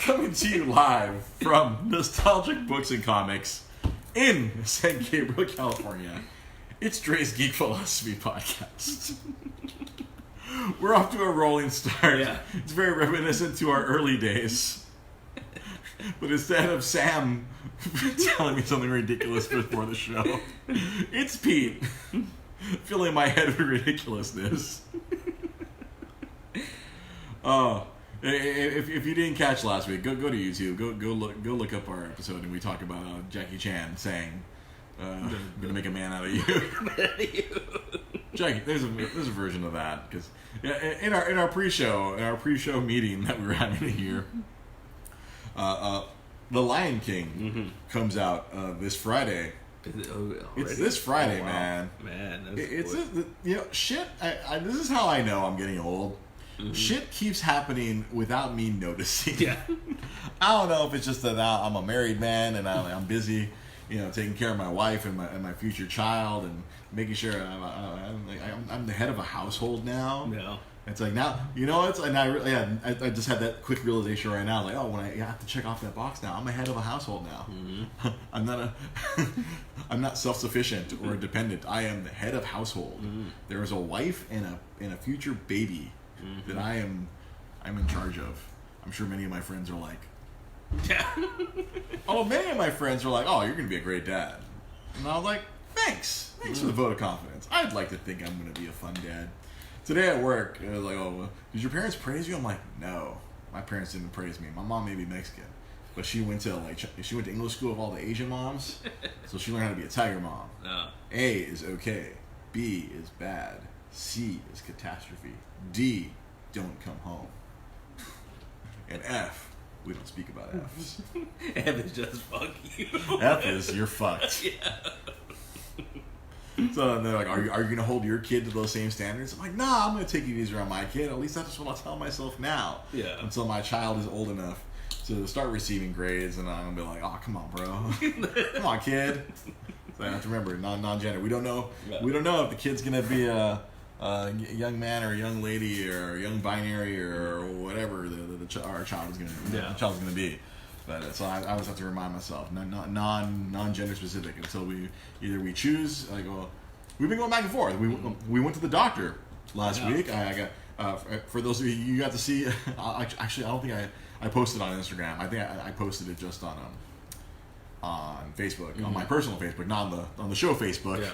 Coming to you live from Nostalgic Books and Comics in San Gabriel, California. It's Dre's Geek Philosophy Podcast. We're off to a rolling start. Yeah. It's very reminiscent to our early days. But instead of Sam telling me something ridiculous before the show, it's Pete filling my head with ridiculousness. If you didn't catch last week, go to YouTube, go look up our episode, and we talk about Jackie Chan saying, "I'm gonna make a man out of you." Jackie, there's a version of that because in our pre-show meeting that we were having here, The Lion King comes out this Friday. It's this Friday, wow. man. Man, It's shit. This is how I know I'm getting old. Mm-hmm. Shit keeps happening without me noticing. Yeah. I don't know if it's just that I'm a married man and I'm busy, taking care of my wife and my future child and making sure I'm the head of a household now. Yeah. It's like now, and I just had that quick realization right now, like, when I have to check off that box now, I'm the head of a household now. Mm-hmm. I'm not self-sufficient or dependent. I am the head of household. Mm-hmm. There is a wife and a future baby that I'm in charge of. I'm sure many of my friends are like, many of my friends are like, oh, you're going to be a great dad. And I was like, thanks for the vote of confidence. I'd like to think I'm going to be a fun dad. Today at work, it was like, oh, did your parents praise you? I'm like, no, my parents didn't praise me. My mom may be Mexican, but she went to English school of all the Asian moms, so she learned how to be a tiger mom. Oh. A is okay, B is bad, C is catastrophe, D, don't come home, and F, we don't speak about F's. F is just fuck you. F is you're fucked. Yeah. So they're like, are you going to hold your kid to those same standards? I'm like, nah, I'm going to take it easy around my kid. At least that's just what I'll tell myself now. Yeah. Until my child is old enough to start receiving grades, and I'm going to be like, oh, come on, bro. Come on, kid. So I have to remember, non-gender. We don't know. Yeah. We don't know if the kid's going to be a young man or a young lady or a young binary or whatever our child is going to be. But so I always have to remind myself, non-gender specific, until we choose. Like, well, we've been going back and forth. We went to the doctor last week. I got for those of you got to see. Actually, I don't think I posted on Instagram. I think I posted it just on Facebook, on my personal Facebook, not on the show Facebook. Yeah.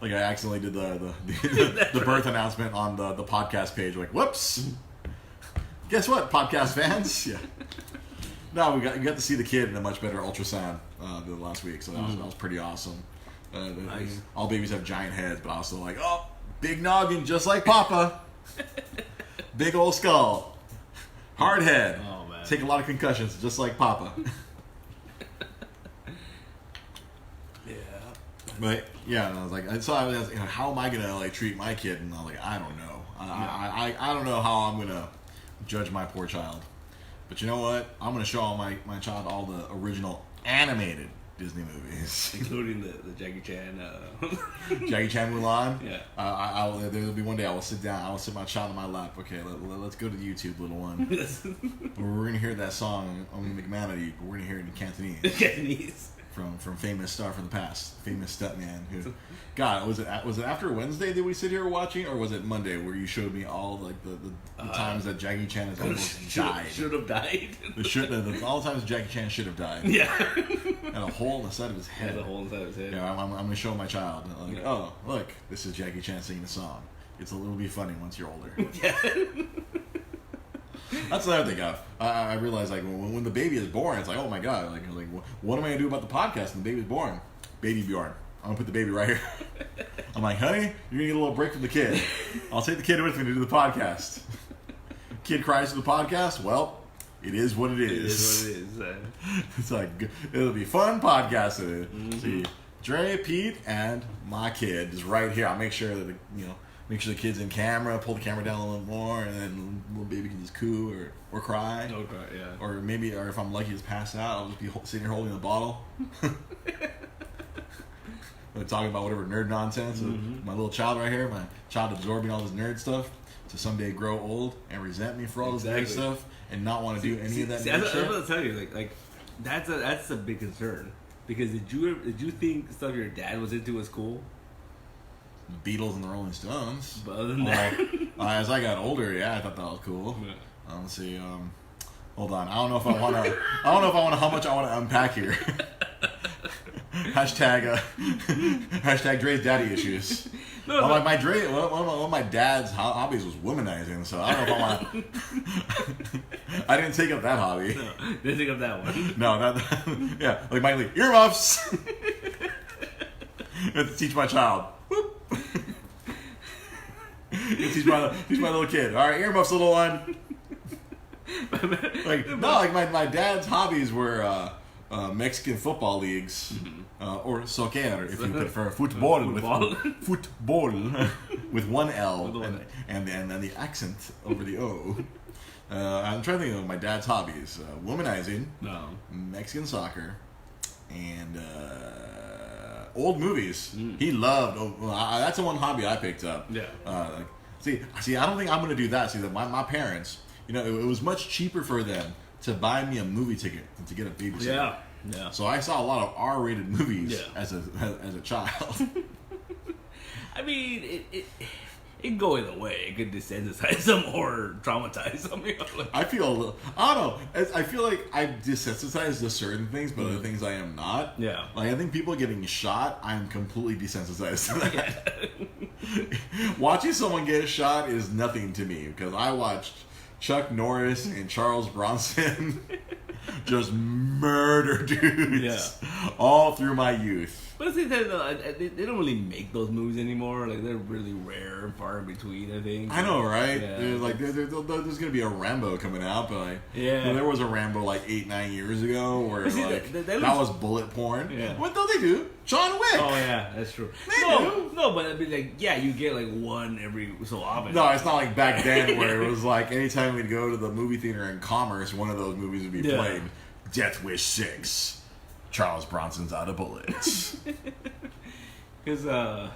Like, I accidentally did the birth announcement on the podcast page. Like, whoops! Guess what, podcast fans? Yeah. No, we got to see the kid in a much better ultrasound the last week, so that was pretty awesome. Nice. All babies have giant heads, but also like, oh, big noggin, just like Papa. Big old skull. Hard head. Oh, man. Take a lot of concussions, just like Papa. Yeah. But yeah, and I was like, how am I gonna treat my kid? And I was like, I don't know. I don't know how I'm gonna judge my poor child. But you know what? I'm going to show my child all the original animated Disney movies. Including the Jackie Chan. Jackie Chan Mulan? Yeah. There'll be one day I will sit down, I will sit my child on my lap. Okay, let's go to YouTube, little one. We're going to hear that song, I'm going to make a man out of you, but we're going to hear it in Cantonese. Cantonese. From famous star from the past, famous stuntman who, God, was it after Wednesday that we sit here watching, or was it Monday where you showed me all like the times that Jackie Chan has almost died? Should have died. All the times Jackie Chan should have died. Yeah. And a hole in the side of his head. Yeah, the hole in the side of his head. Yeah, I'm going to show my child. Like, oh, look, this is Jackie Chan singing a song. It'll be funny once you're older. Yeah. That's the other thing I realized, like, when the baby is born, it's like, oh my God, like what am I gonna do about the podcast when the baby's born? Baby Bjorn. I'm gonna put the baby right here. I'm like, honey, you're gonna get a little break from the kid. I'll take the kid with me to do the podcast. Kid cries to the podcast. Well, it is what it is. It is what it is. It's like, it'll be fun podcasting. Mm-hmm. See, Dre, Pete, and my kid is right here. I'll make sure that make sure the kid's in camera, pull the camera down a little more, and then little baby can just coo or cry. Oh, cry, yeah. Or if I'm lucky, just pass out. I'll just be sitting here holding the bottle. Talking about whatever nerd nonsense. Mm-hmm. My little child right here, my child absorbing all this nerd stuff. to someday grow old and resent me for all this big stuff and not want to do any of that shit. I was going to tell you, like that's a big concern. Because did you think stuff your dad was into was cool? The Beatles and the Rolling Stones. But other than that, as I got older, yeah, I thought that was cool. Yeah. Let's see. Hold on. I don't know if I want to. How much I want to unpack here. Hashtag Dre's daddy issues. No, well, my Dre, one of my dad's hobbies was womanizing, so I don't know if I want to. I didn't take up that hobby. No, didn't take up that one. No, yeah, like earmuffs. To teach my child. teach my little kid. All right, earmuffs, little one. My dad's hobbies were Mexican football leagues, or soccer, if you prefer, football with one L and then the accent over the O. I'm trying to think of my dad's hobbies: womanizing, Mexican soccer, and old movies. He loved. That's the one hobby I picked up. Yeah. See, I don't think I'm going to do that. See, my parents, it was much cheaper for them to buy me a movie ticket than to get a babysitter. Yeah. So I saw a lot of R-rated movies as a child. I mean, it can go either way. It could desensitize them or traumatize them. I feel I don't know. I feel like I'm desensitized to certain things, but other things I am not. Yeah. Like I think people getting shot, I'm completely desensitized to that. Watching someone get shot is nothing to me because I watched Chuck Norris and Charles Bronson just murder dudes all through my youth. But they don't really make those movies anymore. Like they're really rare and far in between. I think. I know, right? Yeah. There's gonna be a Rambo coming out, but there was a Rambo like 8-9 years ago where that was bullet porn. Yeah. What do they do? John Wick. Oh yeah, that's true. No, but I mean, like, you get like one every so often. No, it's not like back then where it was like anytime we'd go to the movie theater in Commerce, one of those movies would be played. Death Wish 6. Charles Bronson's out of bullets. Because, they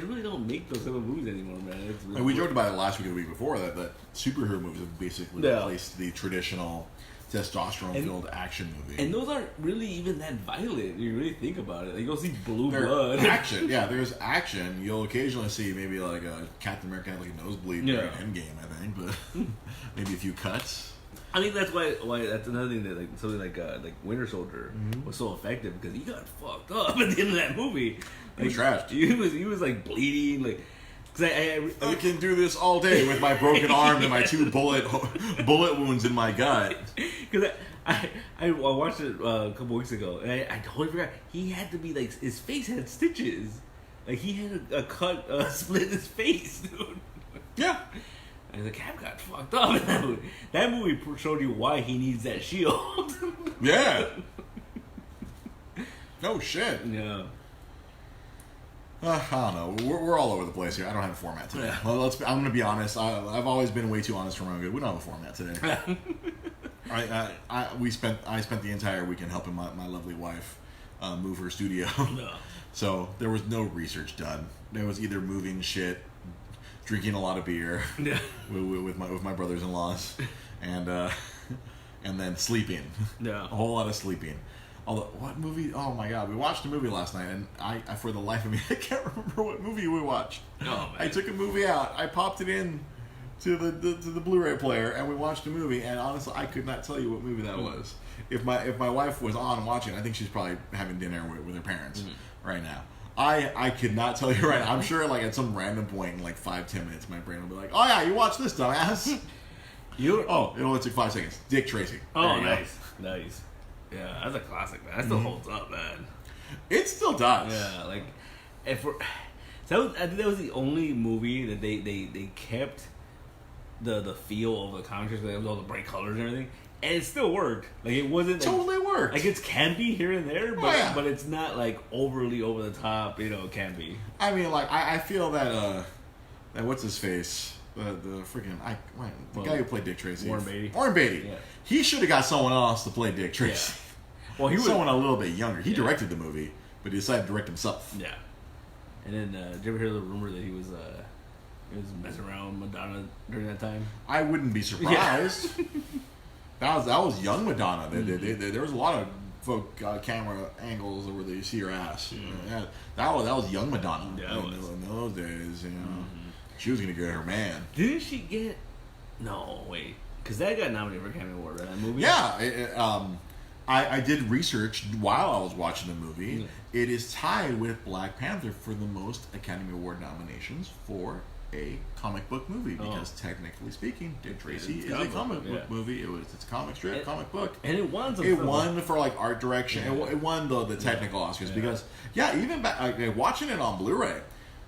really don't make those type of movies anymore, man. Really we joked about it last week or the week before that superhero movies have basically replaced the traditional testosterone-filled action movie. And those aren't really even that violent. You really think about it. Like, you'll see blood. Action. Yeah, there's action. You'll occasionally see maybe like a Captain America had like a nosebleed during Endgame, I think, but maybe a few cuts. I think that's why that's another thing that like something like Winter Soldier was so effective because he got fucked up at the end of that movie. Like, he was trashed. He was like bleeding like. Cause I can do this all day with my broken arm and my 2 bullet wounds in my gut. Because I watched it a couple weeks ago and I totally forgot he had to be like his face had stitches, like he had a cut split in his face, dude. Yeah. And the Cap got fucked up in that movie. That movie showed you why he needs that shield. Yeah. No shit. Yeah. I don't know. We're all over the place here. I don't have a format today. Yeah. Well, I'm going to be honest. I've always been way too honest for my own good. We don't have a format today. I spent the entire weekend helping my lovely wife move her studio. No. So there was no research done. There was either moving shit, drinking a lot of beer with my brothers-in-laws, and then sleeping. Yeah. A whole lot of sleeping. Although, what movie? Oh my god, we watched a movie last night, and I for the life of me, I can't remember what movie we watched. Oh, man. I took a movie out. I popped it in to the Blu-ray player, and we watched a movie. And honestly, I could not tell you what movie that was. If my wife was on watching, I think she's probably having dinner with her parents right now. I could not tell you right now. I'm sure like at some random point in like 5-10 minutes, my brain will be like, "Oh yeah, you watched this, dumbass." It only took 5 seconds. Dick Tracy. Oh, nice. Yeah, that's a classic, man. That still holds up, man. It still does. Yeah, like I think that was the only movie that they kept the feel of the comic strips, like all the bright colors and everything, and it still worked. Like it wasn't totally worked. Like it's campy here and there, but it's not like overly over the top. Campy. I mean, like I feel that what's his face. The freaking guy who played Dick Tracy, Warren Beatty. Yeah. He should have got someone else to play Dick Tracy. Yeah. Well, he was someone a little bit younger. He directed the movie, but he decided to direct himself. Yeah. And then, did you ever hear the rumor that he was He was messing around with Madonna during that time. I wouldn't be surprised. That was young Madonna. There was a lot of camera angles where they see her ass. Yeah, that was young Madonna. Yeah, in those days, she was gonna get her man. Didn't she get? No, wait, because that got nominated for Academy Award, right? That movie. Yeah, I did research while I was watching the movie. Yeah. It is tied with Black Panther for the most Academy Award nominations for a comic book movie because technically speaking, Dick Tracy is a comic book movie. It's a comic strip, comic book, and it won. It won for like art direction. It won the technical Oscars because even back watching it on Blu-ray.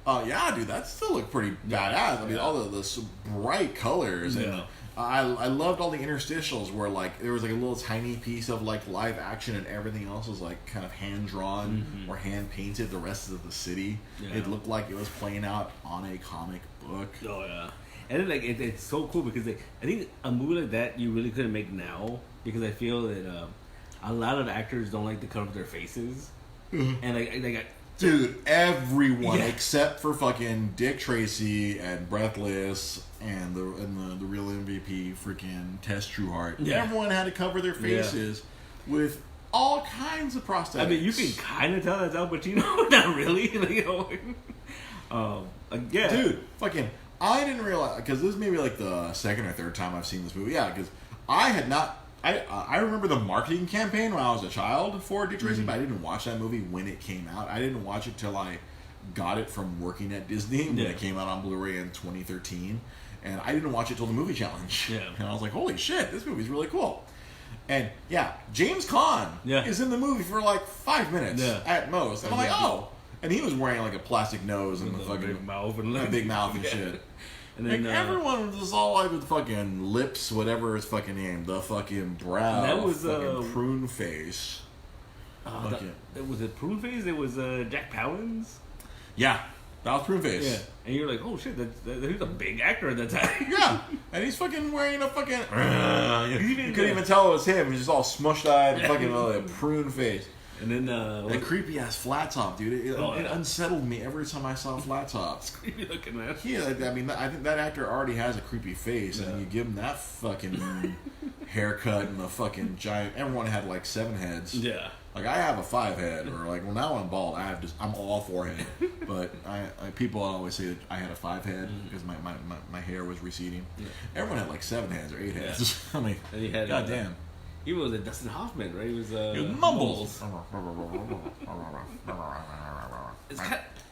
Dude, that still looked pretty badass. I mean, all the bright colors and. I loved all the interstitials where like there was like a little tiny piece of like live action and everything else was like kind of hand drawn or hand painted. The rest of the city, it looked like it was playing out on a comic book. Oh yeah, and then like it's so cool because I think a movie like that you really couldn't make now because I feel that a lot of actors don't like to cover their faces, and like. Dude, everyone except for fucking Dick Tracy and Breathless and the real MVP freaking Tess Trueheart. Yeah. Everyone had to cover their faces with all kinds of prosthetics. I mean, you can kind of tell that's Al Pacino, not really. Dude, fucking, I didn't realize because this is maybe like the second or third time I've seen this movie. Yeah, because I had not. I remember the marketing campaign when I was a child for Dick Tracy, but I didn't watch that movie when it came out. I didn't watch it till I got it from working at Disney when it came out on Blu-ray in 2013. And I didn't watch it till the movie challenge. Yeah. And I was like, holy shit, this movie's really cool. And James Caan is in the movie for like 5 minutes at most. And I'm like, oh. And he was wearing like a plastic nose and a fucking big mouth and shit. And then, like everyone was all like with fucking lips, whatever his fucking name, the fucking brow, that was fucking prune face. Was it prune face? It was Jack Palance. Yeah, that was prune face. Yeah, and you're like, oh shit, he's a big actor at that time. Yeah, and he's fucking wearing a fucking. You couldn't even tell it was him. He's just all smushed eyed, fucking prune face. And then that creepy ass flat top, dude. It unsettled me every time I saw flat tops. It's creepy looking, man. Yeah, I mean, I think that actor already has a creepy face, and you give him that fucking haircut and the fucking giant. Everyone had like 7 heads. Yeah. Like I have a 5 head, or like now I'm bald. I'm all 4 head, but people always say that I had a 5 head because my hair was receding. Yeah. Everyone had like 7 heads or 8 heads. I mean, goddamn. He was a Dustin Hoffman, right? He was Mumbles.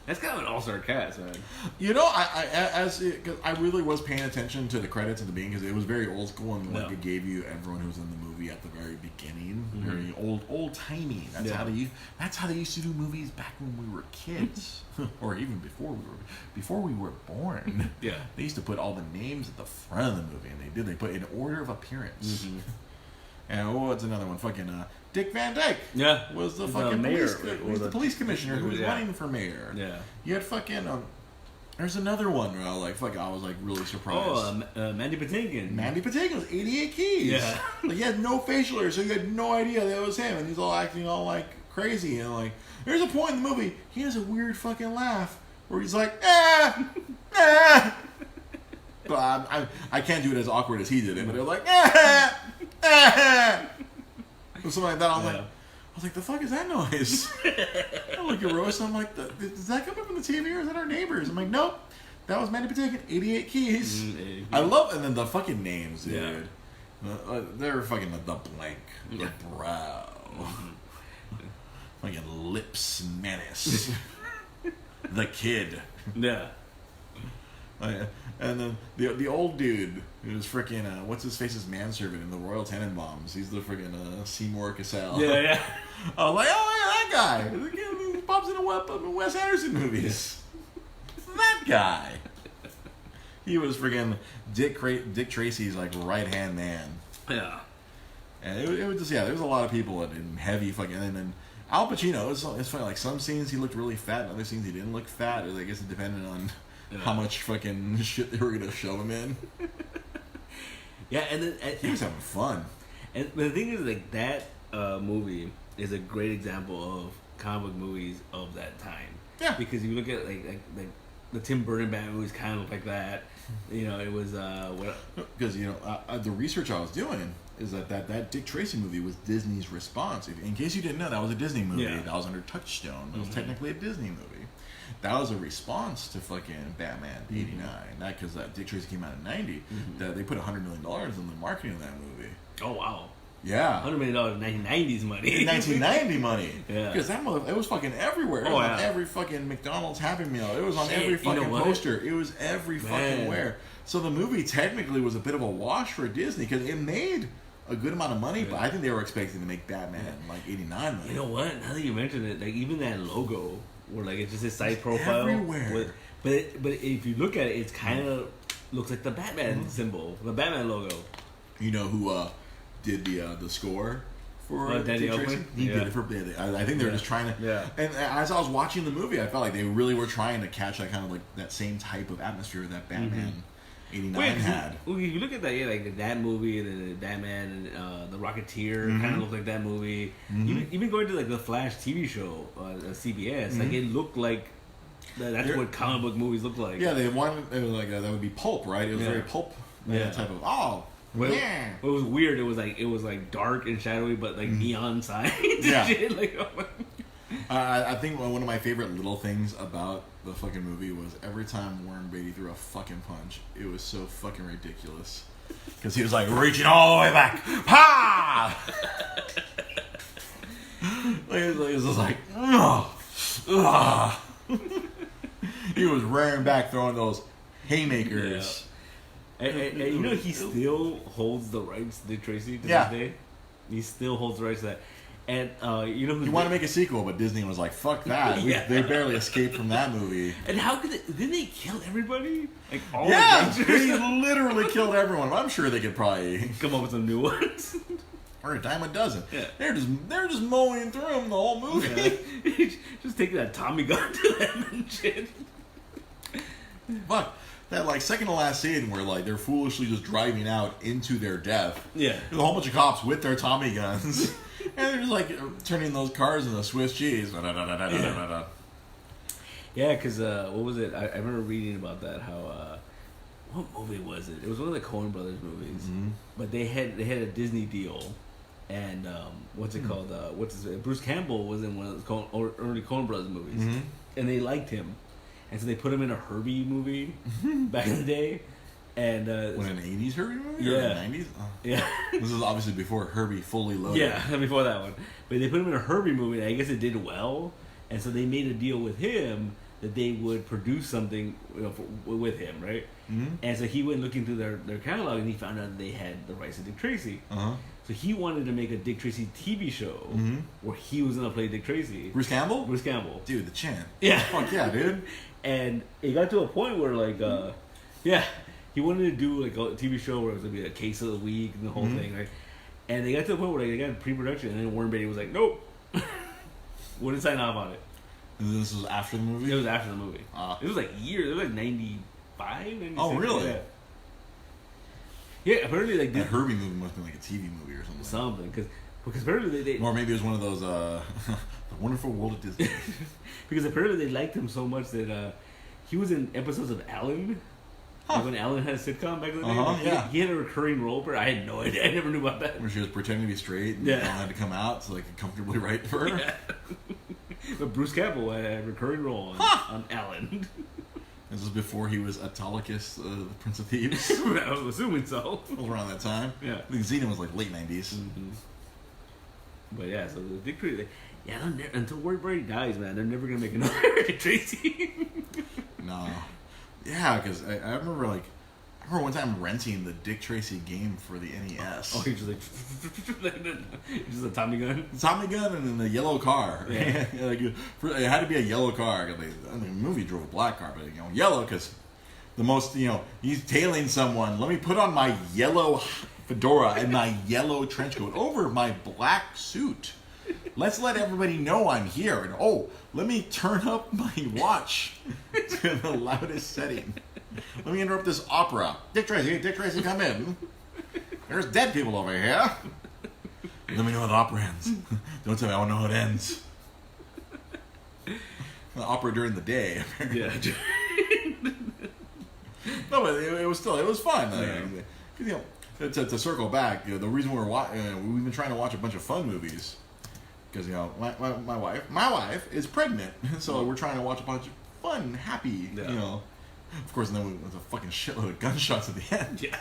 That's kind of an all-star cast, man. You know, cause I really was paying attention to the credits at the beginning because it was very old school and like it gave you everyone who was in the movie at the very beginning, very old timey. That's how they used to do movies back when we were kids, or even before we were born. Yeah, they used to put all the names at the front of the movie, and they put in order of appearance. And what's another one? Fucking Dick Van Dyke. Yeah, was the fucking mayor, the police commissioner who was running for mayor. Yeah, you had fucking. There's another one where I was like really surprised. Mandy Patinkin. Mandy Patinkin was 88 Keys. Yeah, like he had no facial hair, so you had no idea that was him, and he's all acting all like crazy and like. There's a point in the movie he has a weird fucking laugh where he's like But I can't do it as awkward as he did it. But it was like or something like that. I was like, the fuck is that noise? I look at Rose and I'm like, does that come up from the TV or is that our neighbors? I'm like, nope, that was Mandy Patinkin, 88 Keys. I love, and then the fucking names, dude. They're fucking the blank, the brow, fucking lips menace, the kid. Yeah. And then the old dude who's freaking what's his face's manservant in the Royal Tenenbaums. He's the freaking Seymour Cassell. Yeah. I was like, oh yeah, that guy. He pops in a Wes Anderson movies. That guy. He was freaking Dick Tracy's like right hand man. Yeah. And it was just there was a lot of people in heavy fucking and then Al Pacino. It's funny, like some scenes he looked really fat, and other scenes he didn't look fat. I guess it depended on. How much fucking shit they were gonna shove him in. Yeah, and then he was having fun. And the thing is, like that movie is a great example of comic book movies of that time. Yeah, because you look at like the Tim Burton Batman movies kind of look like that. You know, it was because the research I was doing is that Dick Tracy movie was Disney's response. In case you didn't know, that was a Disney movie. Yeah. That was under Touchstone. It was technically a Disney movie. That was a response to fucking Batman '89. Not because Dick Tracy came out in '90. They put $100 million in the marketing of that movie. Oh wow. Yeah, $100 million in 1990s money. 1990 money. Yeah, because it was fucking everywhere. It was on every fucking McDonald's Happy Meal. It was on every fucking poster. It was every fucking where. So the movie technically was a bit of a wash for Disney because it made a good amount of money, but I think they were expecting to make Batman like 89 money. You know what? Now that you mention it, like even that logo, where like it's just a side profile. Everywhere. But if you look at it, it's kind of looks like the Batman symbol, the Batman logo. You know who did the score for Danny Elfman? He did it for. I think they were just trying to. Yeah. And as I was watching the movie, I felt like they really were trying to catch that kind of like that same type of atmosphere that Batman '89 had. Well, you look at that, like that movie, the Batman and the Rocketeer kind of looked like that movie. Even going to like the Flash TV show, CBS, like it looked like that's what comic book movies look like. Yeah, they wanted it was like that would be pulp, right? It was very pulp type of It was weird. It was like dark and shadowy, but like neon signs. And shit. Like, I think one of my favorite little things about the fucking movie was every time Warren Beatty threw a fucking punch, it was so fucking ridiculous. Because he was like reaching all the way back. Ha! It was just like, he was rearing back, throwing those haymakers. Yeah. And you know, he still holds the rights to Dick Tracy to this day. He still holds the rights to that. And you know, he wanted to make a sequel, but Disney was like, "Fuck that!" They barely escaped from that movie. And how could didn't they kill everybody? Like all the they literally killed everyone. I'm sure they could probably come up with some new ones. Or a dime a dozen. Yeah. They're just mowing through them the whole movie. Yeah. Just taking that Tommy gun to them and shit. Fuck. That like second to last scene where like they're foolishly just driving out into their death. Yeah. There's a whole bunch of cops with their Tommy guns. And they're just like turning those cars into Swiss cheese. Yeah, because what was it? I remember reading about that. How what movie was it? It was one of the Coen Brothers movies. But they had a Disney deal, and what's it called? Bruce Campbell was in one of those early Coen Brothers movies, and they liked him, and so they put him in a Herbie movie back in the day. And when an '80s Herbie movie, yeah, or '90s, yeah. This is obviously before Herbie fully loaded. Yeah, before that one. But they put him in a Herbie movie, and I guess it did well, and so they made a deal with him that they would produce something with him, right? And so he went looking through their catalog, and he found out that they had the rights to Dick Tracy. So he wanted to make a Dick Tracy TV show where he was gonna play Dick Tracy. Bruce Campbell, dude, the champ. Yeah, fuck yeah, dude. And it got to a point where like, he wanted to do like a TV show where it was gonna be a case of the week and the whole thing, right? And they got to the point where they got pre-production, and then Warren Beatty was like, "Nope," wouldn't sign off on it. And this was after the movie. It was after the movie. It was like years. It was like 95, 96. Oh, really? Yeah, apparently like that Herbie movie must have been like a TV movie or something. Because apparently they or maybe it was one of those The Wonderful World of Disney. Because apparently they liked him so much that he was in episodes of Ellen. Like when Ellen had a sitcom back in the day, he had a recurring role. But I had no idea. I never knew about that. Where she was pretending to be straight and had to come out so they could comfortably write for her. Yeah. But Bruce Campbell had a recurring role on Ellen. This was before he was Autolycus, the Prince of Thieves. I was assuming so. It was around that time. Yeah. I think Xenon was like late 90s. But yeah, so the Dick Tracy, until Warren Beatty dies, man, they're never gonna make another Dick Tracy. No. Yeah, because I remember one time renting the Dick Tracy game for the NES. Oh, he just just a Tommy gun? Tommy gun and then the yellow car. Yeah. It had to be a yellow car. The movie drove a black car, but yellow because the most, he's tailing someone. Let me put on my yellow fedora and my yellow trench coat over my black suit. Let's let everybody know I'm here. And let me turn up my watch to the loudest setting. Let me interrupt this opera. Dick Tracy, come in. There's dead people over here. Let me know how the opera ends. Don't tell me I want to know how it ends. The opera during the day. Yeah, No, but it was fun. You know, to circle back, the reason we've been trying to watch a bunch of fun movies because my wife is pregnant, so we're trying to watch a bunch of fun, happy, Of course, and then it was a fucking shitload of gunshots at the end. Yeah.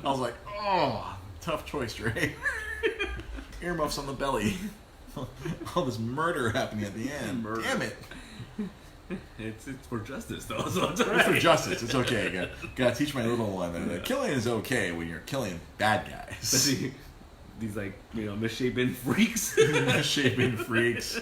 I was like, oh, tough choice, Dre. Earmuffs on the belly. All this murder happening at the end. Murder. Damn it. It's for justice, though. So it's for justice. It's okay. Gotta teach my little one that killing is okay when you're killing bad guys. These misshapen freaks. Misshapen freaks.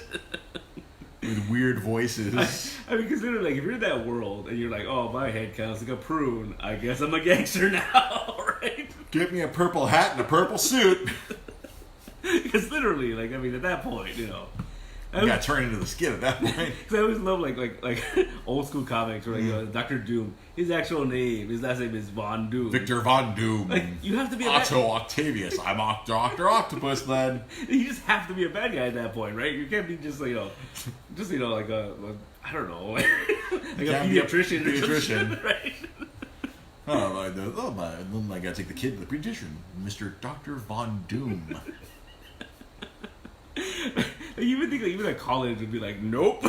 With weird voices. I mean, because literally, if you're in that world and you're like, oh, my head counts like a prune, I guess I'm a gangster now, right? Get me a purple hat and a purple suit. Because literally, at that point, you gotta turn into the skid at that point. Because I always love like old school comics where Dr. Doom, his actual name, his last name is Von Doom. Victor Von Doom. You have to be Otto Octavius. I'm Dr. Octopus then. You just have to be a bad guy at that point, right? You can't be just like a I don't know, like a pediatrician or something, right? I gotta take the kid to the pediatrician, Mr. Dr. Von Doom. You would think even at college would be like, nope.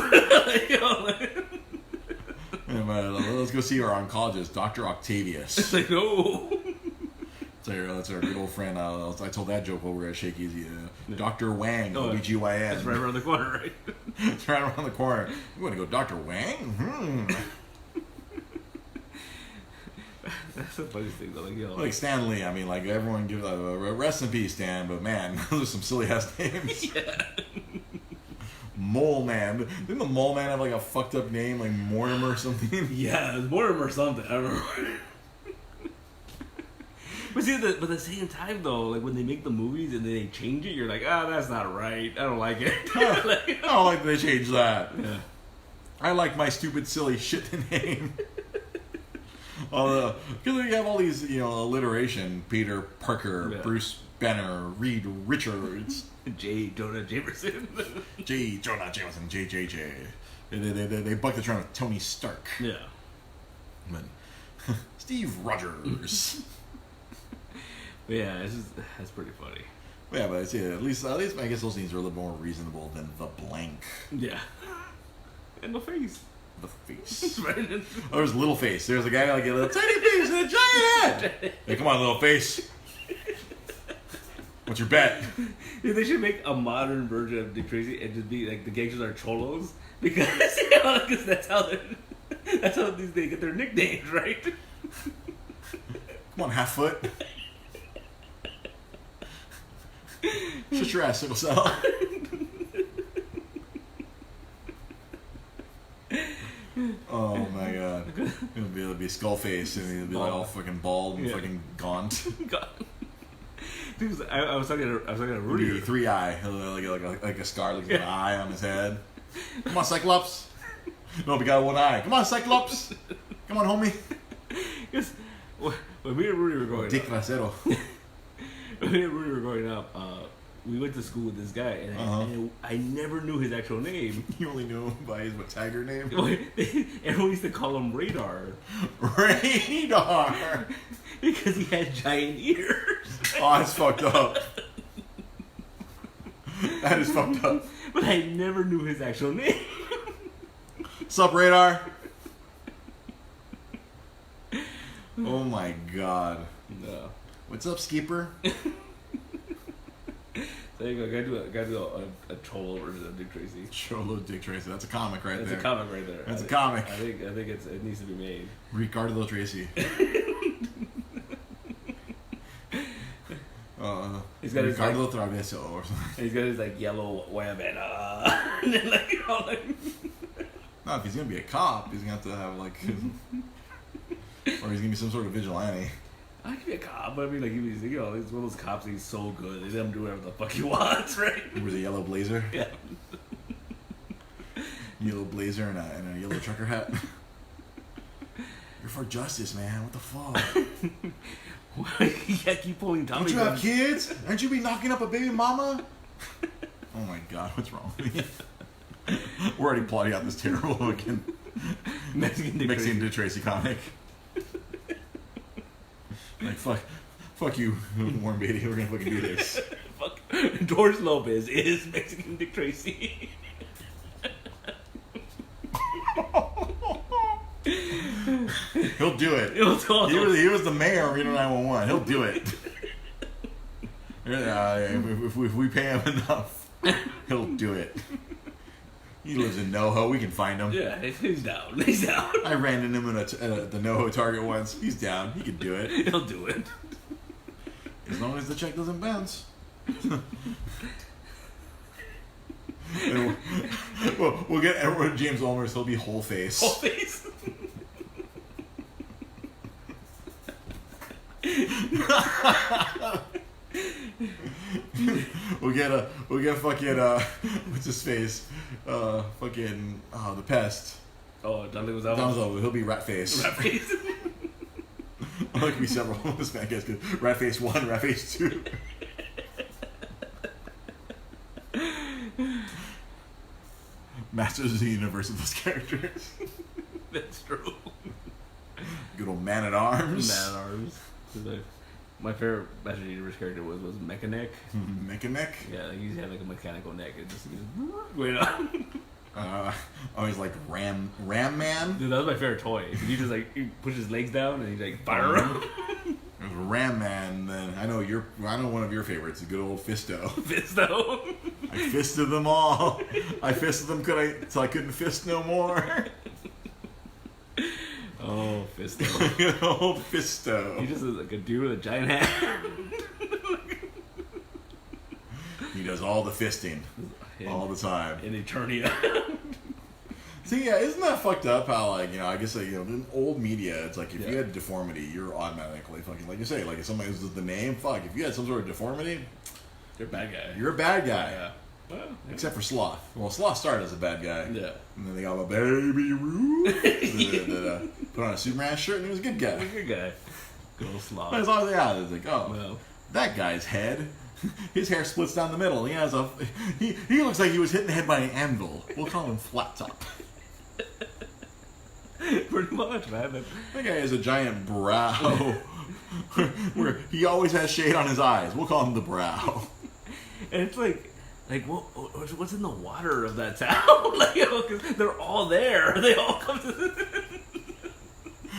Let's go see our oncologist, Dr. Octavius. It's like, no. That's our good old friend. I told that joke while we were at Shake Easy. Dr. Wang, OBGYN. That's right around the corner, right? It's right around the corner. You want to go Dr. Wang? That's the funniest thing, though. Like Stan Lee. I mean, everyone gives rest in peace, Stan. But man, those are some silly ass names. Yeah. Mole Man. Didn't the Mole Man have a fucked up name, like Mortimer or something? Yeah, it was Mortimer something. I don't remember. But see, but at the same time, though, when they make the movies and then they change it, you're like, that's not right. I don't like it. I don't like that they changed that. Yeah. I like my stupid, silly shit name. Because you have all these, alliteration. Peter Parker, Bruce Banner, Reed Richards. J. Jonah Jameson. J. Jonah Jameson, JJJ. They buck the trend with Tony Stark. Yeah. But Steve Rogers. Yeah, that's pretty funny. Yeah, but at least I guess those things are a little more reasonable than the blank. Yeah. And the face. The face. Right? Oh, there's little face. There's a guy like a little tiny face and a giant head. Hey, come on, little face. What's your bet? Yeah, they should make a modern version of Dick Tracy and just be the gangsters are cholos because that's how they get their nicknames, right? Come on, half foot. Shut your ass, sickle cell. Oh my god. It'll be a skull face and he'll be all fucking bald and fucking gaunt. Dude, I was talking to Rudy. 3-eye, like a scar, like an eye on his head. Come on, Cyclops. No, we got one eye. Come on, Cyclops. Come on, homie. Because when me and Rudy were growing Dick Trasero. When me and Rudy were growing up, we went to school with this guy, and I never knew his actual name. You only knew him by his Tiger name? Everyone used to call him Radar. Radar! Because he had giant ears. Oh, that's fucked up. That is fucked up. But I never knew his actual name. Sup, Radar? Oh my god. No. What's up, Skipper? There you go. Gotta do a Cholo version of Dick Tracy. Cholo Dick Tracy. That's a comic right there. That's a comic right there. That's a comic. I think it needs to be made. Ricardo Tracy. He's got Ricardo Travieso or something. He's got his yellow wayabana. And then No, if he's gonna be a cop, he's gonna have to have or he's gonna be some sort of vigilante. I could be a cop, but I mean, he's one of those cops. He's so good. They let him do whatever the fuck he wants, right? He wears a yellow blazer. Yeah. Yellow blazer and a yellow trucker hat. You're for justice, man. What the fuck? Yeah, keep pulling Tommy. Don't you have kids? Aren't you be knocking up a baby mama? Oh my god, what's wrong with me? We're already plotting out this terrible looking Mexican Dick Tracy comic. Like, fuck you, Warren Beatty. We're gonna fucking do this. Fuck. George Lopez is Mexican Dick Tracy. He'll do it. He was the mayor of Reno 911. He'll do it. If we pay him enough, he'll do it. He lives in NoHo. We can find him. Yeah, he's down. He's down. I ran into him at the NoHo Target once. He's down. He can do it. He'll do it. As long as the check doesn't bounce. We'll get Edward James Olmers. He'll be whole face. Whole face. We'll get fucking what's his face? The Pest. Oh, Don Leguizamo. He'll be Rat Face. Rat Face. There could be several. This man gets good. Rat Face 1, Rat Face 2. Masters of the universe of those characters. That's true. Good old Man at Arms. Man at Arms. My favorite Masters of the Universe character was Mechaneck. Mechaneck? Yeah, he had like a mechanical neck. It just went on. I always liked Ram Man. Dude, that was my favorite toy. He just like he pushed his legs down and he like fire around. It was Ram Man. Then I know one of your favorites, the good old Fisto. Fisto. I fisted them all. I fisted them till I couldn't fist no more. Oh, Fisto. Good old Fisto. He just is like a dude with a giant hat. He does all the fisting. All the time. In Eternia. See, yeah, isn't that fucked up how, like, I guess, like, in old media, it's like, if you had deformity, you're automatically fucking, like you say, like, if somebody uses the name, fuck, if you had some sort of deformity, you're a bad guy. You're a bad guy. Yeah. Well, yeah. Except for Sloth. Well, Sloth started as a bad guy. Yeah. And then they got a Baby Ruth that put on a Superman shirt, and he was a good guy. He's a good guy. Good old Sloth. But as long as they are, it's like, that guy's head. His hair splits down the middle. He has he looks like he was hit in the head by an anvil. We'll call him Flat Top. Pretty much, man. That guy has a giant brow. Where he always has shade on his eyes. We'll call him the Brow. And it's like what's in the water of that town? Like, cause they're all there. They all come to.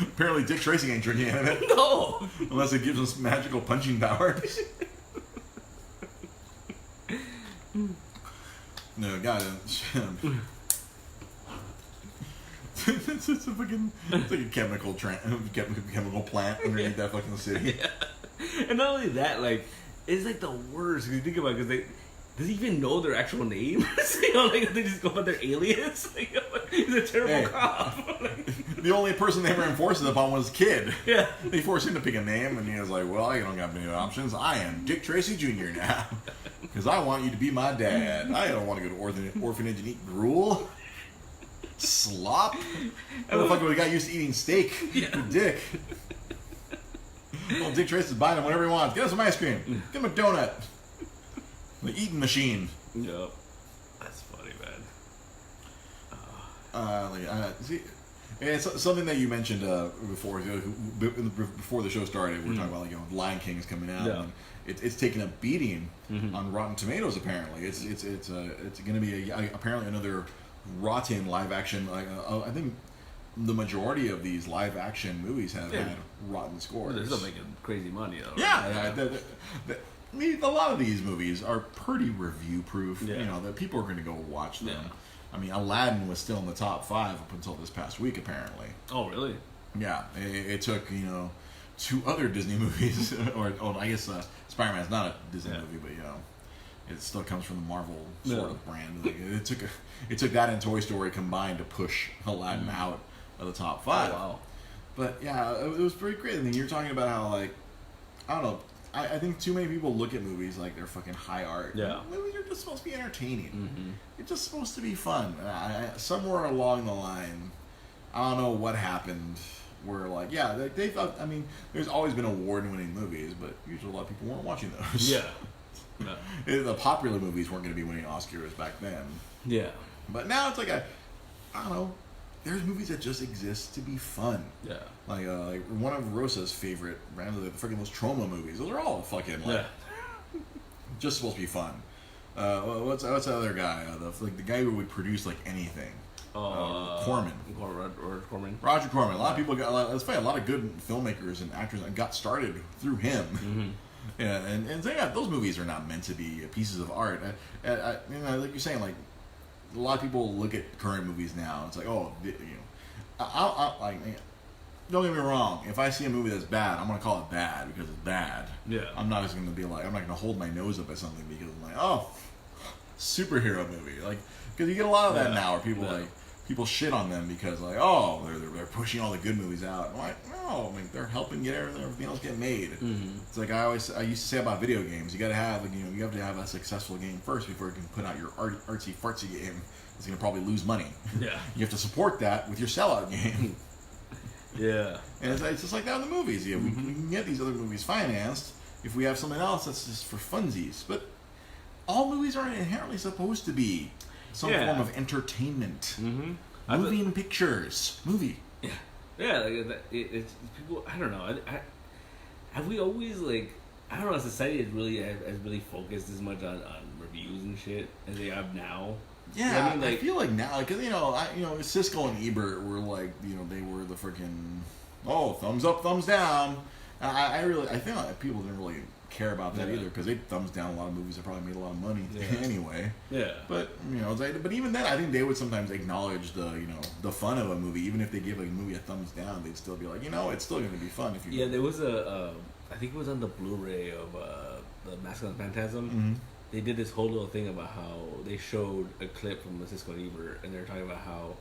Apparently, Dick Tracy ain't drinking any of it. No. Unless it gives us magical punching powers. No, God. It's like a chemical plant underneath that fucking city. Yeah. And not only that, like, it's like the worst. If you think about it, because does he even know their actual names? Like, they just go by their alias. Like, he's a terrible cop. The only person they ever enforced it upon was Kid. Yeah. They forced him to pick a name, and he was like, well, I don't have any options. I am Dick Tracy Jr. now. Because I want you to be my dad. I don't want to go to orphanage and eat gruel. Slop. Motherfucker got used to eating steak. Yeah. Dick. Well, Dick Tracy's buying him whatever he wants. Get us some ice cream. Get him a donut. The eating machine. Yep. That's funny, man. See, and it's something that you mentioned before the show started. We were talking about Lion King is coming out. Yeah. And it's taking a beating on Rotten Tomatoes. Apparently, it's going to be apparently another rotten live action. I think the majority of these live action movies have had rotten scores. They're still making crazy money though. Right? I mean, a lot of these movies are pretty review proof. Yeah. That people are going to go watch them. Yeah. I mean, Aladdin was still in the top 5 up until this past week, apparently. Oh, really? Yeah, it took 2 other Disney movies, or I guess Spider-Man's not a Disney movie, but it still comes from the Marvel sort of brand. Like, it took that and Toy Story combined to push Aladdin out of the top 5. Oh, wow. But yeah, it was pretty great. I mean, you're talking about how I don't know. I think too many people look at movies like they're fucking high art. Yeah. Movies are just supposed to be entertaining. It's just supposed to be fun. Somewhere along the line, I don't know what happened where, they thought, I mean, there's always been award-winning movies, but usually a lot of people weren't watching those. Yeah. No. The popular movies weren't going to be winning Oscars back then. Yeah. But now it's like I don't know. there's movies that just exist to be fun. Yeah. Like one of Rosa's favorite, randomly, the freaking those trauma movies. Those are all fucking like just supposed to be fun. What's the other guy? The guy who would produce like anything. Corman. Roger Corman. A lot of people got. Let's find a lot of good filmmakers and actors that got started through him. Mm-hmm. Yeah, and so, yeah, those movies are not meant to be pieces of art. Like you're saying, like a lot of people look at current movies now. It's like, oh, don't get me wrong. If I see a movie that's bad, I'm gonna call it bad because it's bad. Yeah. I'm not just gonna be like, I'm not gonna hold my nose up at something because I'm like, oh, superhero movie. Like, because you get a lot of that now, where people shit on them because like, oh, they're pushing all the good movies out. I'm like, no, I mean, they're helping get everything else get made. Mm-hmm. It's like I used to say about video games. You gotta have you have to have a successful game first before you can put out your artsy fartsy game. It's gonna probably lose money. Yeah. You have to support that with your sellout game. Yeah. And it's just like that in the movies. Yeah, we can get these other movies financed if we have something else that's just for funsies. But all movies aren't inherently supposed to be some form of entertainment. Mm-hmm. Moving pictures. Movie. Yeah. Yeah, like it's people, I don't know. Have we always, like, I don't know, society has really focused as much on reviews and shit as they have now? Yeah, you know I mean, like, I feel like now, because Siskel and Ebert were like, they were the freaking thumbs up, thumbs down. And I feel like people didn't really care about that either because they thumbs down a lot of movies that probably made a lot of money anyway. Yeah, but but even then, I think they would sometimes acknowledge the fun of a movie, even if they gave a movie a thumbs down, they'd still be like, it's still going to be fun if you. Yeah, there was I think it was on the Blu-ray of the Masculine Phantasm. Mm-hmm. They did this whole little thing about how they showed a clip from Siskel and Ebert, and they were talking about how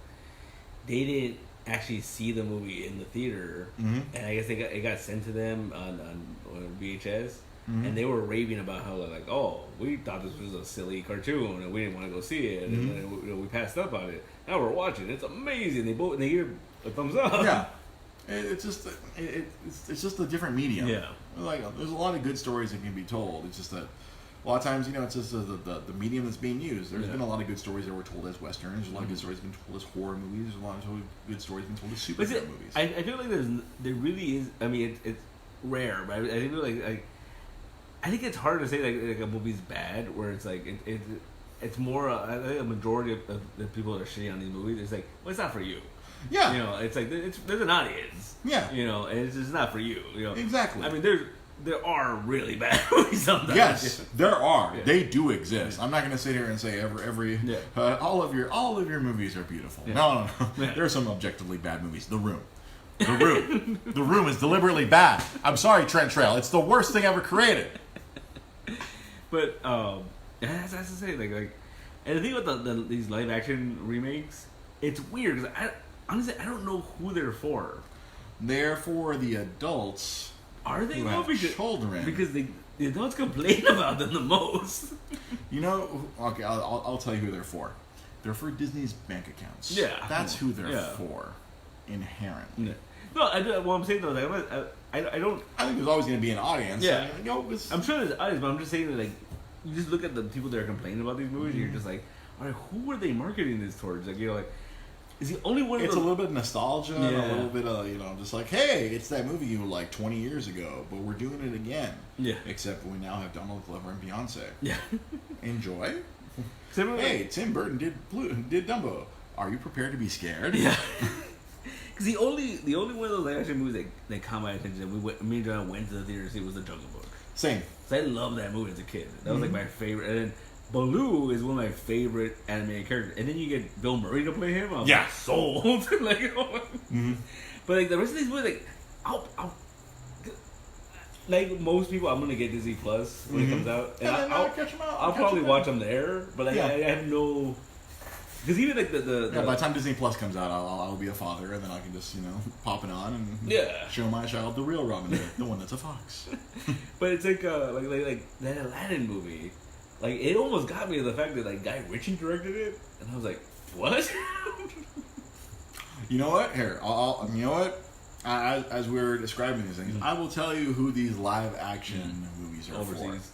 they didn't actually see the movie in the theater, and I guess it got sent to them on VHS, and they were raving about how we thought this was a silly cartoon and we didn't want to go see it, and then we passed up on it. Now we're watching it. It's amazing. They give a thumbs up. Yeah. It's just a different medium. Yeah. Like there's a lot of good stories that can be told. It's just that a lot of times, it's just the medium that's being used. There's been a lot of good stories that were told as westerns. There's a lot of good stories been told as horror movies. There's a lot of good stories been told as superhero movies. I feel like there really is. I mean, it's rare, but I feel like I think it's hard to say like a movie's bad, where it's like it's more. I think a majority of the people that are shitting on these movies, it's like, well, it's not for you. Yeah. It's like there's an audience. Yeah. And it's just not for you. Exactly. I mean, there are really bad movies sometimes. Yes, there are. Yeah. They do exist. I'm not going to sit here and say all of your movies are beautiful. Yeah. No. Yeah. There are some objectively bad movies. The Room. The Room is deliberately bad. I'm sorry, Trent Trail. It's the worst thing ever created. But that's to say, like, and the thing about these live action remakes, it's weird because honestly I don't know who they're for. They're for the adults. Are they children? Because the adults complain about them the most. Okay, I'll tell you who they're for. They're for Disney's bank accounts. Yeah, that's who they're for, inherently. Yeah. No, what I'm saying though, I don't. I think there's always going to be an audience. Yeah, I'm sure there's an audience, but I'm just saying that you just look at the people that are complaining about these movies, and you're just like, all right, who are they marketing this towards? Like is the only one. It's a little bit of nostalgia, and a little bit of just like, hey, it's that movie you like 20 years ago, but we're doing it again. Yeah. Except we now have Donald Glover and Beyonce. Yeah. Enjoy. Hey, Tim Burton did Dumbo. Are you prepared to be scared? Yeah. Because the only one of those live action movies that caught my attention, me and John went to the theater to see, was The Jungle Book. Same. So I loved that movie as a kid. That was like my favorite. And then Baloo is one of my favorite animated characters, and then you get Bill Murray to play him. I'm like, sold. But like the rest of these movies, like I'll like most people, I'm gonna get Disney Plus when it comes out, and I'll catch them out. I'll probably watch them there, but like, I have no. Because even like the by the time Disney Plus comes out, I'll be a father, and then I can just pop it on and show my child the real Robin Hood, the one that's a fox. But it's like that Aladdin movie. Like, it almost got me to the fact that, like, Guy Ritchie directed it, and I was like, what? You know what? Here, you know what? As we're describing these things, I will tell you who these live-action movies are overseas.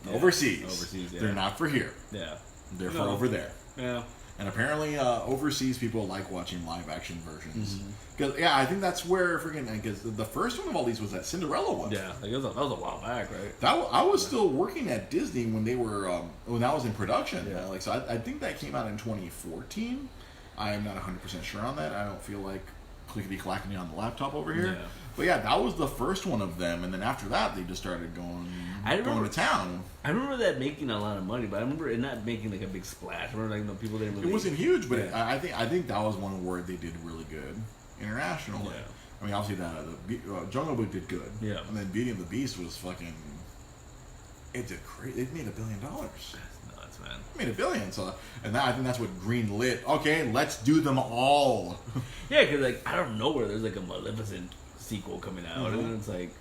For. Yeah. Overseas. Yeah. They're not for here. Yeah. They're for over there. Yeah. And apparently, overseas people like watching live action versions. Because I think that's where because the first one of all these was that Cinderella one. Yeah, like that was a while back, right? I was still working at Disney when they were when that was in production. Yeah. So I think that came out in 2014. I am not 100% sure on that. I don't feel like clickety clacking on the laptop over here. Yeah. But yeah, that was the first one of them, and then after that, they just started going to town. I remember that making a lot of money, but I remember it not making like a big splash. I remember like people didn't really. It wasn't huge, but I think that was one where they did really good internationally. Yeah. I mean, obviously the Jungle Book did good. Yeah. And then Beauty and the Beast was fucking. It did crazy. It made $1 billion. That's nuts, man. It made $1 billion. So, and I think that's what green lit. Okay, let's do them all. Yeah, because like out of nowhere, there's like a Maleficent sequel coming out, and it's like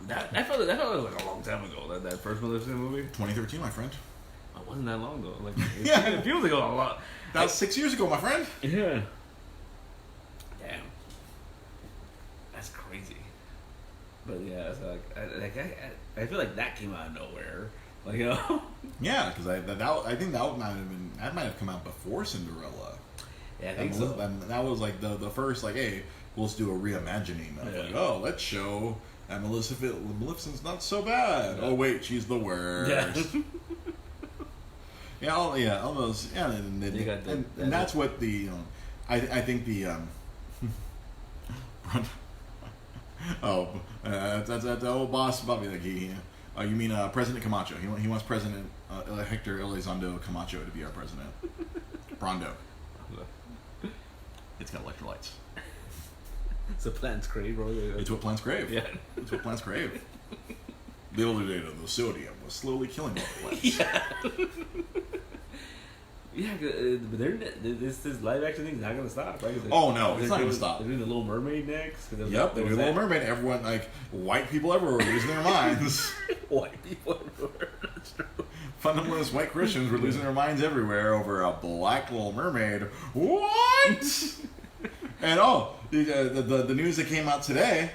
that felt like a long time ago. That first Maleficent movie, 2013, my friend. It wasn't that long though. Like it feels like a lot. That was 6 years ago, my friend. Yeah. Damn. That's crazy. But yeah, it's I feel like that came out of nowhere. Like, you know. Yeah, because I think that might have come out before Cinderella. Yeah, I think so. That was like the first like, hey, let's do a reimagining of like, oh, let's show that Maleficent's not so bad. Yeah. Oh wait, she's the worst. Yeah. All those. Yeah, and that's what the I think the that's the old boss Bobby like you mean President Camacho? He wants President Hector Elizondo Camacho to be our president. Brondo. It's got electrolytes. It's what plants crave, bro. It's what plants crave. Yeah. It's what plants crave. The older data, the sodium was slowly killing all the plants. Yeah. Yeah, but this live action thing's not gonna stop, right? Oh no, it's not gonna stop. They're doing the Little Mermaid next. Yep, they're doing the Little Mermaid. Everyone, like white people everywhere, were losing their minds. White people everywhere. That's true. Fundamentalist white Christians were losing their minds everywhere over a black Little Mermaid. What? And the news that came out today,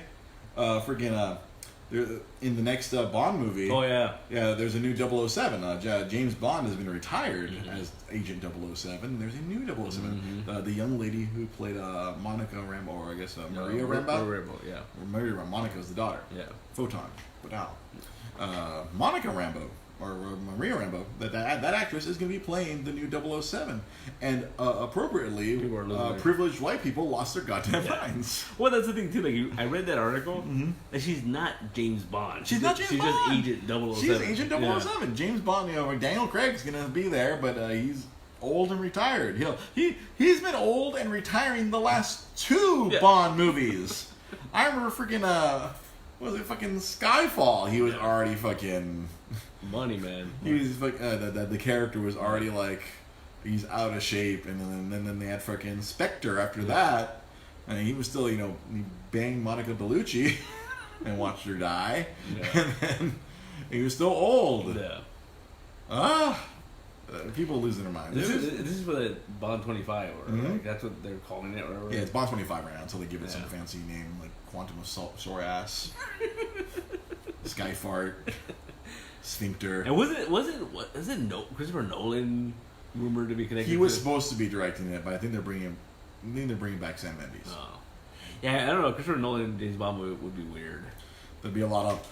in the next Bond movie. Oh yeah. Yeah, there's a new 007. James Bond has been retired as Agent 007. There's a new 007. The young lady who played Monica Rambeau, or I guess Maria Rambeau. Maria Rambeau, yeah. Maria Rambeau. Monica's the daughter. Yeah. Photon. Monica Rambeau. Or Maria Rambeau, that actress is going to be playing the new 007. And appropriately, privileged white people lost their goddamn minds. Well, that's the thing, too. Like, I read that article, and she's not James Bond. She's not James Bond. She's just Agent 007. She's Agent 007. Yeah. James Bond, Daniel Craig's going to be there, but he's old and retired. He's been old and retiring the last two Bond movies. I remember freaking, was it fucking Skyfall? He was already fucking... money, man. He was like the character was already like he's out of shape, and then they had fucking Spectre after that, and he was still he banged Monica Bellucci and watched her die, and then he was still old. Yeah. People losing their minds. This is for the Bond 25, or like, that's what they're calling it, or whatever. Yeah, it's Bond 25 right now until they give it some fancy name like Quantum of Sorias, Skyfart. Sphincter. And was it Christopher Nolan rumored to be connected? He was supposed to be directing it, but I think they're bringing back Sam Mendes. Oh. Yeah, I don't know. Christopher Nolan and James Bond would be weird. There'd be a lot of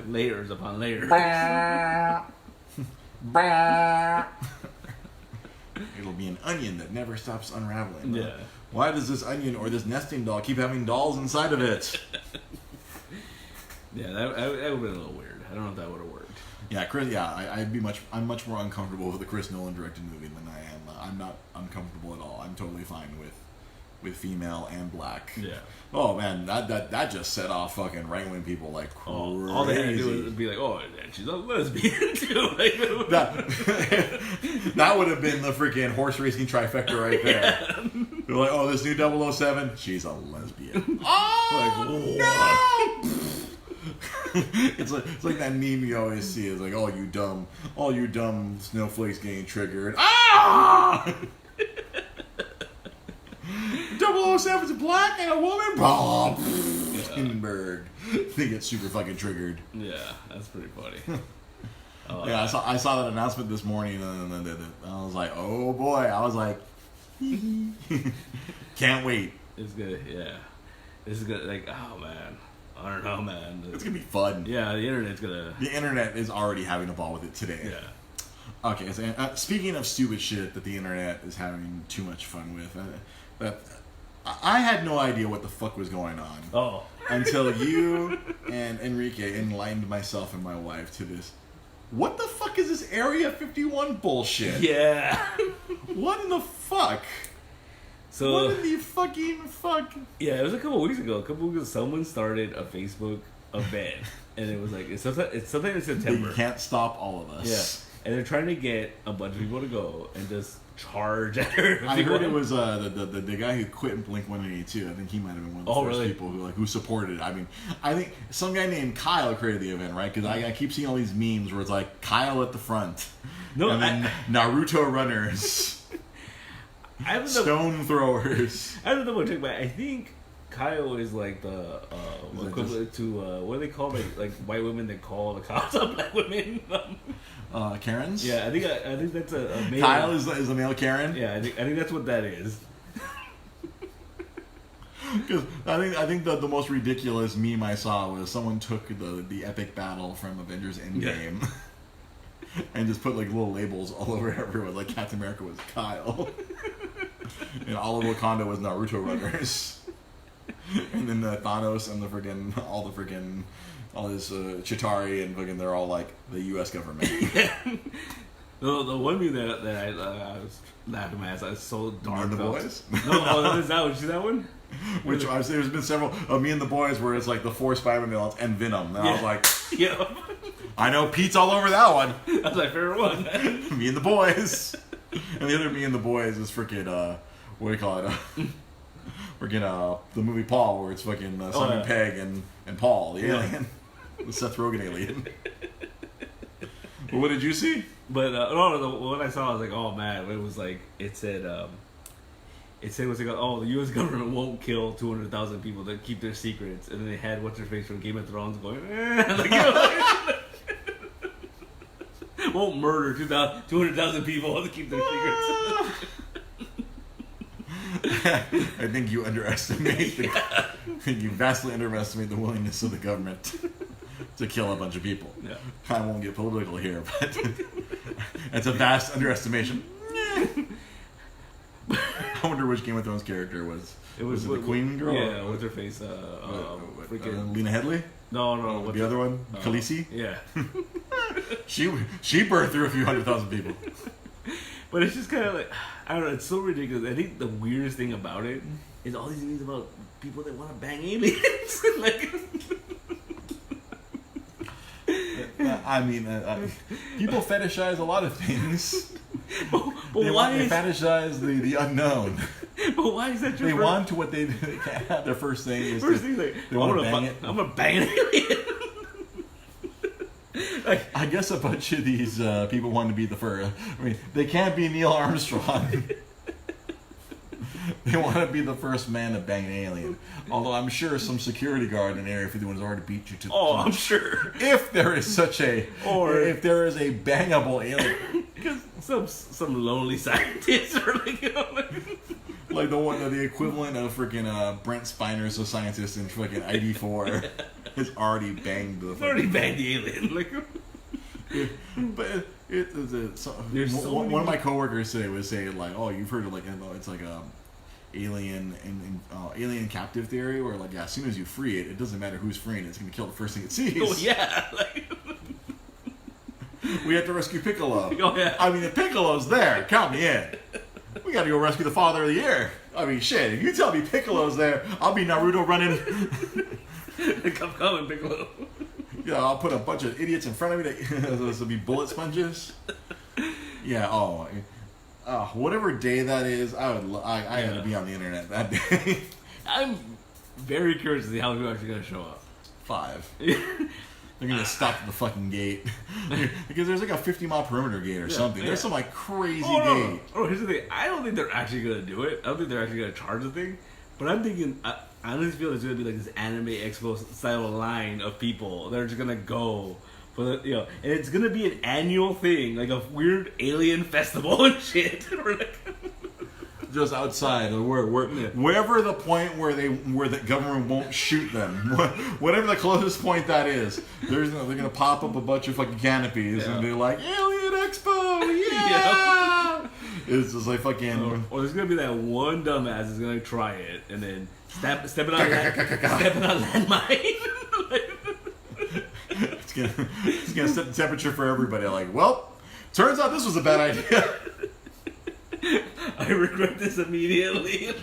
layers upon layers. It'll be an onion that never stops unraveling. Yeah. Why does this onion or this nesting doll keep having dolls inside of it? Yeah, that would have been a little weird. I don't know if that would have worked. Yeah, Chris. Yeah, I'm much more uncomfortable with a Chris Nolan directed movie than I am. I'm not uncomfortable at all. I'm totally fine with female and black. Yeah. Oh man, that just set off fucking right wing people like crazy. All they had to do was be like, oh, and she's a lesbian too. That would have been the freaking horse racing trifecta right there. Yeah. They're like, oh, this new 007, she's a lesbian. Oh, like, no! It's like that meme you always see. It's like, all you dumb snowflakes getting triggered. Ah! 007's black and a woman. Boom! Hindenburg. They get super fucking triggered. Yeah, that's pretty funny. Yeah, I saw that announcement this morning, and I was like, oh boy. I was like, can't wait. It's good, yeah. This is good. Like, oh man, I don't know, man. It's gonna be fun. Yeah, the internet's gonna. The internet is already having a ball with it today. Yeah. Okay, so speaking of stupid shit that the internet is having too much fun with, I had no idea what the fuck was going on. Oh. Until you and Enrique enlightened myself and my wife to this. What the fuck is this Area 51 bullshit? Yeah. What in the fuck? So, what in the fucking fuck? Yeah, it was a couple weeks ago. Someone started a Facebook event, and it was like it's sometime in September. You can't stop all of us. Yeah, and they're trying to get a bunch of people to go and just charge at her. I heard it was the guy who quit in Blink-182. I think he might have been one of the first people who supported it. I mean, I think some guy named Kyle created the event, right? Because I keep seeing all these memes where it's like Kyle at the front, and then Naruto runners. Stone throwers. I don't know what to take, but I think Kyle is like the equivalent to what do they call like white women that call the cops on black women? Karens. Yeah, I think that's a male. Kyle is a male Karen. Yeah, I think that's what that is. Because I think the most ridiculous meme I saw was someone took the epic battle from Avengers Endgame. Yeah. And just put like little labels all over everywhere, like Captain America was Kyle, and all of Wakanda was Naruto runners, and then Thanos and all his Chitauri and fucking they're all like the U.S. government. Yeah. The one meme that I was laughing at, I was so dark. Me and the Boys? No, is that one? You see that one? Which I've seen, there's been several of Me and the Boys where it's like the 4 Spider-Man villains and Venom, and I was like, yeah. I know Pete's all over that one. That's my favorite one. Me and the Boys. And the other Me and the Boys is freaking, what do you call it? Freaking, the movie Paul, where it's fucking Simon Pegg and Paul, the alien. The Seth Rogen alien. But what did you see? But, what I saw, I was like, oh man, it was like, it said, what's it called? Oh, the U.S. government won't kill 200,000 people to keep their secrets. And then they had what's-her-face from Game of Thrones going, like, you know, won't murder 200,000 people to keep their secrets. I think you underestimate you vastly underestimate the willingness of the government to kill a bunch of people. Yeah. I won't get political here, but it's a vast underestimation. I wonder which Game of Thrones character was. Was it the Queen girl? Yeah, what's her face? Lena Headey? No. The other one? Khaleesi? Yeah. She birthed through a few 100,000 people. But it's just kind of like, I don't know, it's so ridiculous. I think the weirdest thing about it is all these things about people that want to bang aliens. Like, I mean, people fetishize a lot of things. But they fetishize the unknown. But why is that your They want to what they their first thing is they want to bang it. I'm going to bang an alien. Like, I guess a bunch of these people want to be the first. I mean, they can't be Neil Armstrong. They want to be the first man to bang an alien. Although I'm sure some security guard in Area 51 has already beat you to the punch. I'm sure. If there is such a... Or if there is a bangable alien. Because some lonely scientist or like, you know, like the equivalent of freaking Brent Spiner's a scientist in freaking ID4 has already banged the... already banged the alien. Like, but one of my coworkers today was saying like, oh, you've heard of like it's like alien captive theory, where like as soon as you free it, it doesn't matter who's freeing it, it's gonna kill the first thing it sees. Oh yeah. Like, we have to rescue Piccolo. Oh yeah. I mean, if Piccolo's there, count me in. We got to go rescue the Father of the Year. I mean, shit. If you tell me Piccolo's there, I'll be Naruto running. Come, Piccolo. Yeah, I'll put a bunch of idiots in front of me. This will be bullet sponges. Yeah. Whatever day that is, I got to be on the internet that day. I'm very curious to see how many people are actually going to show up. 5. They're going to stop at the fucking gate. Because there's like a 50-mile perimeter gate or something. There's some like crazy gate. Oh, here's the thing. I don't think they're actually going to do it. I don't think they're actually going to charge the thing. But I'm thinking, I honestly feel it's going to be like this Anime Expo style line of people that are just going to go for the, and it's gonna be an annual thing, like a weird alien festival and shit. We're like, just outside, or wherever the point where the government won't shoot them, whatever the closest point that is, they're gonna pop up a bunch of fucking canopies and they're like Alien Expo, yeah. It's just like fucking. Or there's gonna be that one dumbass that's gonna try it and then stepping on landmine. It's gonna set the temperature for everybody. Like, well, turns out this was a bad idea. I regret this immediately.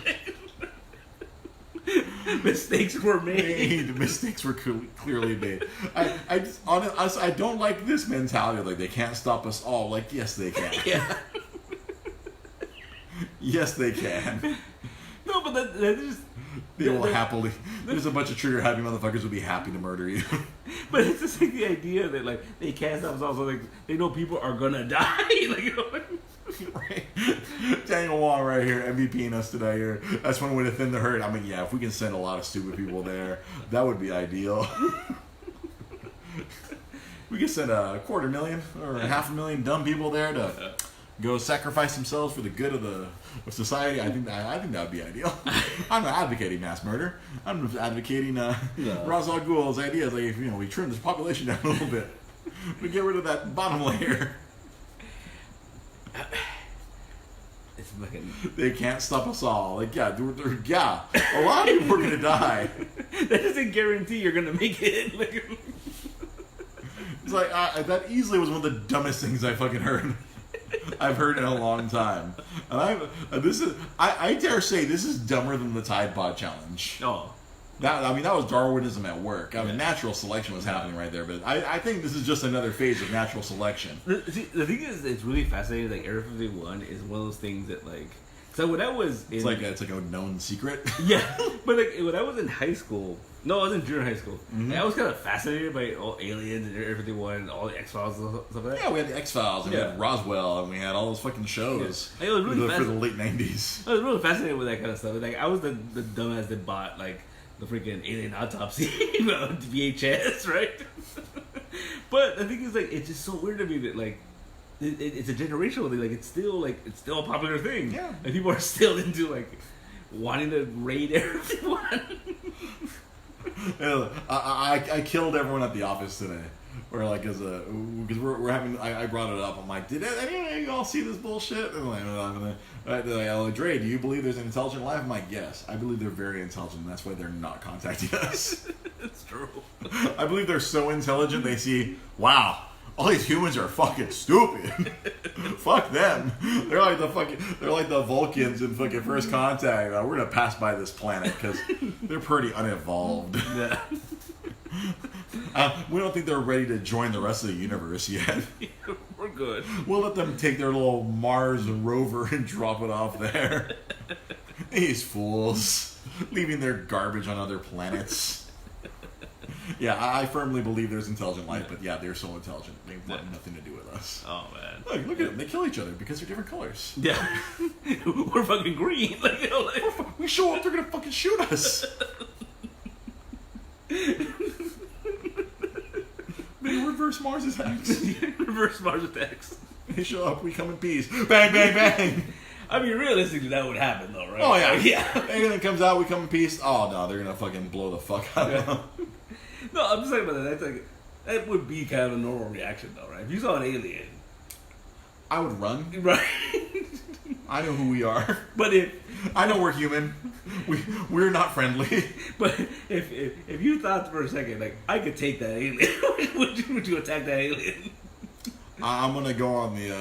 Mistakes were made. Mistakes were clearly made. I don't like this mentality. Like, they can't stop us all. Like, yes, they can. Yeah. Yes, they can. No, but that just... They will happily... There's a bunch of trigger-happy motherfuckers who will be happy to murder you. But it's just like the idea that, like, they can't stop us all, so, like, they know people are gonna die. Like, right. Daniel Wong right here, MVPing us today here. That's one way to thin the herd. I mean, yeah, if we can send a lot of stupid people there, that would be ideal. We could send 250,000 or 500,000 dumb people there to go sacrifice themselves for the good of society. I think that would be ideal. I'm not advocating mass murder. I'm just advocating Ra's al Ghul's ideas. Like, if we trim this population down a little bit, we get rid of that bottom layer. It's fucking... They can't stop us all. Like, yeah, a lot of people are gonna die. That doesn't guarantee you're gonna make it. Like, it's like that easily was one of the dumbest things I fucking heard. I've heard in a long time, and I dare say this is dumber than the Tide Pod challenge. Oh. That was Darwinism at work. I mean, natural selection was happening right there, but I think this is just another phase of natural selection. The thing is, it's really fascinating. Like, Area 51 is one of those things that, like, so when I was in... It's like a known secret. Yeah, but like when I was in high school, no, I was in junior high school. Mm-hmm. And I was kind of fascinated by all aliens and Area 51 and all the X-Files and stuff like that. Yeah, we had the X-Files and we had Roswell and we had all those fucking shows it was really for the late 90s. I was really fascinated with that kind of stuff. Like, I was the dumbass that bought, like, the freaking Alien Autopsy VHS, right? But the thing is, like, it's just so weird to me that, like, it's a generational thing. Like, it's still a popular thing. Yeah. Like, people are still into, like, wanting to raid everyone. I killed everyone at the office today. Or like because we're having, I brought it up. I'm like, did any of you all see this bullshit? And they're like, Dre, do you believe there's an intelligent life? I'm like, yes, I believe they're very intelligent. And that's why they're not contacting us. It's true. I believe they're so intelligent. They see, wow, all these humans are fucking stupid. Fuck them. They're like the Vulcans in fucking First Contact. We're gonna pass by this planet because they're pretty unevolved. Yeah. We don't think they're ready to join the rest of the universe yet. We're good. We'll let them take their little Mars rover and drop it off there. These fools. Leaving their garbage on other planets. Yeah, I firmly believe there's intelligent life, but yeah, they're so intelligent. They want nothing to do with us. Oh, man. Look at them. They kill each other because they're different colors. Yeah. We're fucking green. We show up, they're going to fucking shoot us. They reverse Mars attacks. Reverse Mars attacks. They show up, we come in peace. Bang, bang, bang. I mean, realistically, that would happen, though, right? Oh, yeah. Yeah. Anything comes out, we come in peace. Oh, no, they're going to fucking blow the fuck out of them. No, I'm just talking about that. That's like, that would be kind of a normal reaction, though, right? If you saw an alien, I would run. Right. I know who we are. But I know we're human. We're not friendly. But if you thought for a second, like, I could take that alien, would you attack that alien? I'm gonna go on the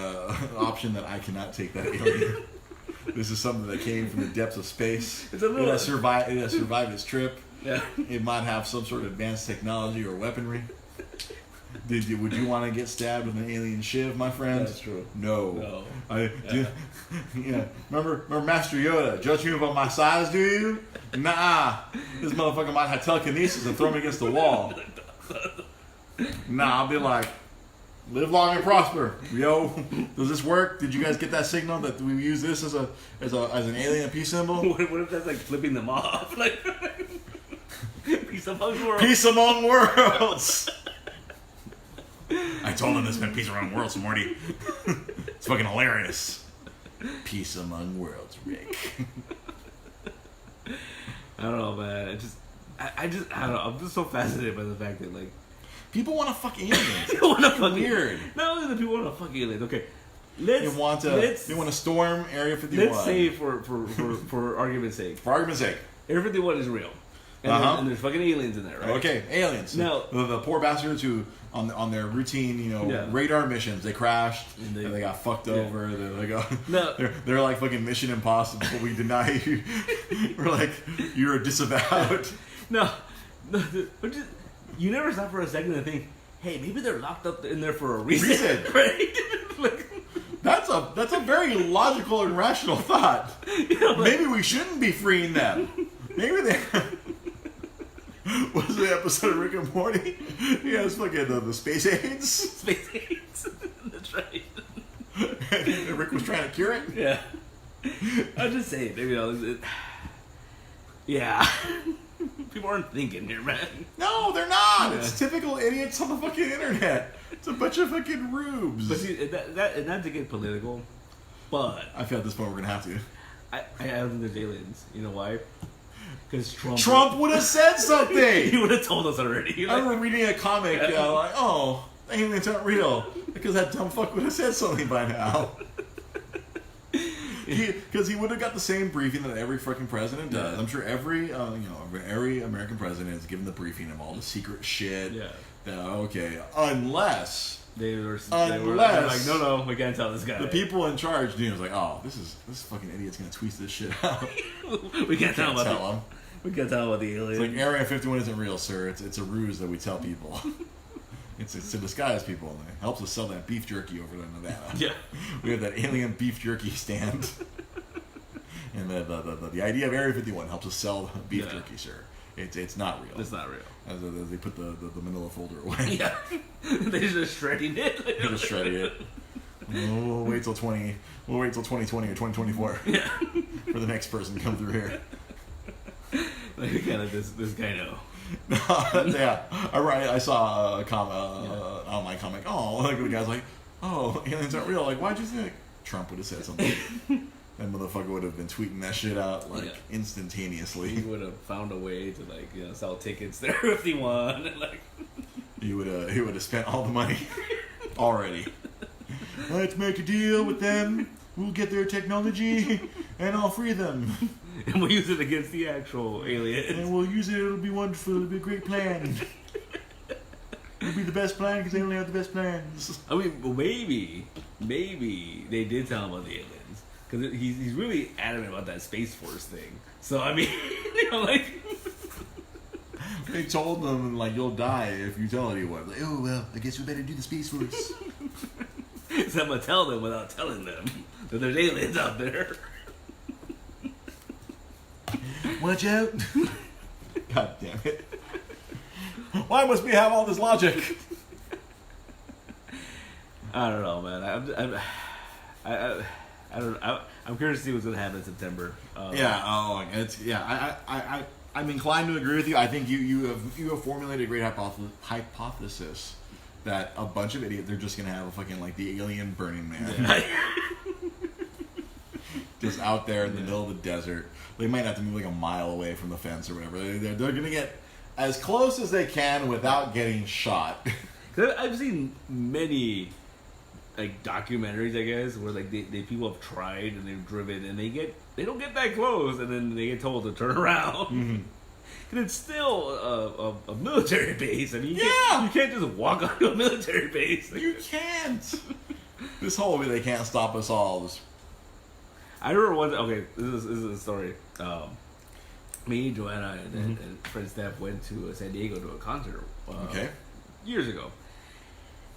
option that I cannot take that alien. This is something that came from the depths of space. It's a little. It has survived its trip. Yeah. It might have some sort of advanced technology or weaponry. Would you want to get stabbed with an alien shiv, my friend? That's true. No. Remember Master Yoda? Judge me by my size, do you? Nah. This motherfucker might have telekinesis and throw me against the wall. Nah, I'll be like, live long and prosper. Yo, does this work? Did you guys get that signal that we use this as an alien peace symbol? What if that's like flipping them off? Like, peace among worlds. Peace among worlds. I told him this meant peace around worlds, Morty. It's fucking hilarious. Peace among worlds, Rick. I don't know, man. I don't know. I'm just so fascinated by the fact that, like, people want to fuck aliens. People want to fuck weird. Not only do people want to fuck aliens. Okay, they want to storm Area 51. Let's say for argument's sake. For argument's sake, Area 51 is real, and there's fucking aliens in there, right? Okay, aliens. Now the poor bastards who on their routine, radar missions, they crashed and they got fucked over. They're like fucking Mission Impossible. We deny you. We're like, you're disavowed. No, you never stop for a second to think, hey, maybe they're locked up in there for a reason. Right? That's a very logical and rational thought. Maybe we shouldn't be freeing them. Maybe they. What was the episode of Rick and Morty? He has fucking the space AIDS. Space AIDS. That's right. And Rick was trying to cure it. Yeah. I'm just saying, yeah. People aren't thinking here, man. No, they're not. Yeah. It's typical idiots on the fucking internet. It's a bunch of fucking rubes. But see, and not to get political, but I feel at this point we're gonna have to. I don't think there's aliens. You know why? Because Trump would have said something. He would have told us already. I remember reading a comic like, oh, aliens aren't real. Because that dumb fuck would have said something by now. Because he would have got the same briefing that every fucking president does. I'm sure every American president is given the briefing of all the secret shit. Yeah. Okay, unless they were like, no, we can't tell this guy. The people in charge, was like, oh, this fucking idiot's gonna tweet this shit out. we can't tell him. We can't tell about the aliens. It's like Area 51 isn't real, sir. It's a ruse that we tell people. It's to disguise people, and it helps us sell that beef jerky over to Nevada. Yeah, we have that alien beef jerky stand, and the idea of Area 51 helps us sell beef jerky, sir. It's not real. It's not real. As they put the manila folder away. Yeah, they're just shredding it. They're just shredding it. We'll wait till 2020 or 2024. Yeah, for the next person to come through here. Like, kind of this guy know. Yeah, I saw a comment, online comic. Oh, like the guy's like, oh, aliens aren't real. Like, why'd you think Trump would have said something? That motherfucker would have been tweeting that shit out instantaneously. He would have found a way to sell tickets there if he won. And, he would have spent all the money already. Let's make a deal with them. We'll get their technology and I'll free them. And we'll use it against the actual aliens. And we'll use it. It'll be wonderful. It'll be a great plan. It'll be the best plan because they only have the best plans. I mean, maybe they did tell him about the aliens. Because he's really adamant about that Space Force thing. So, I mean, they told them, you'll die if you tell anyone. Like, oh, well, I guess we better do the Space Force. So I'm going to tell them without telling them that there's aliens out there. Watch out. God damn it. Why must we have all this logic? I don't know, man. I don't know. I'm curious to see what's going to happen in September. I'm inclined to agree with you. I think you have formulated a great hypothesis that a bunch of idiots, they're just going to have a fucking the alien Burning Man. Yeah. Just out there in the middle of the desert. They might have to move a mile away from the fence or whatever. They're going to get as close as they can without getting shot. I've seen many documentaries, I guess, where they people have tried and they've driven and they don't get that close and then they get told to turn around. Mm-hmm. And it's still a military base. I mean, you can't just walk onto a military base. You can't. This whole they can't stop us all. I remember one. Okay, this is a story. Me, Joanna, and friend Steph went to San Diego to a concert. Years ago,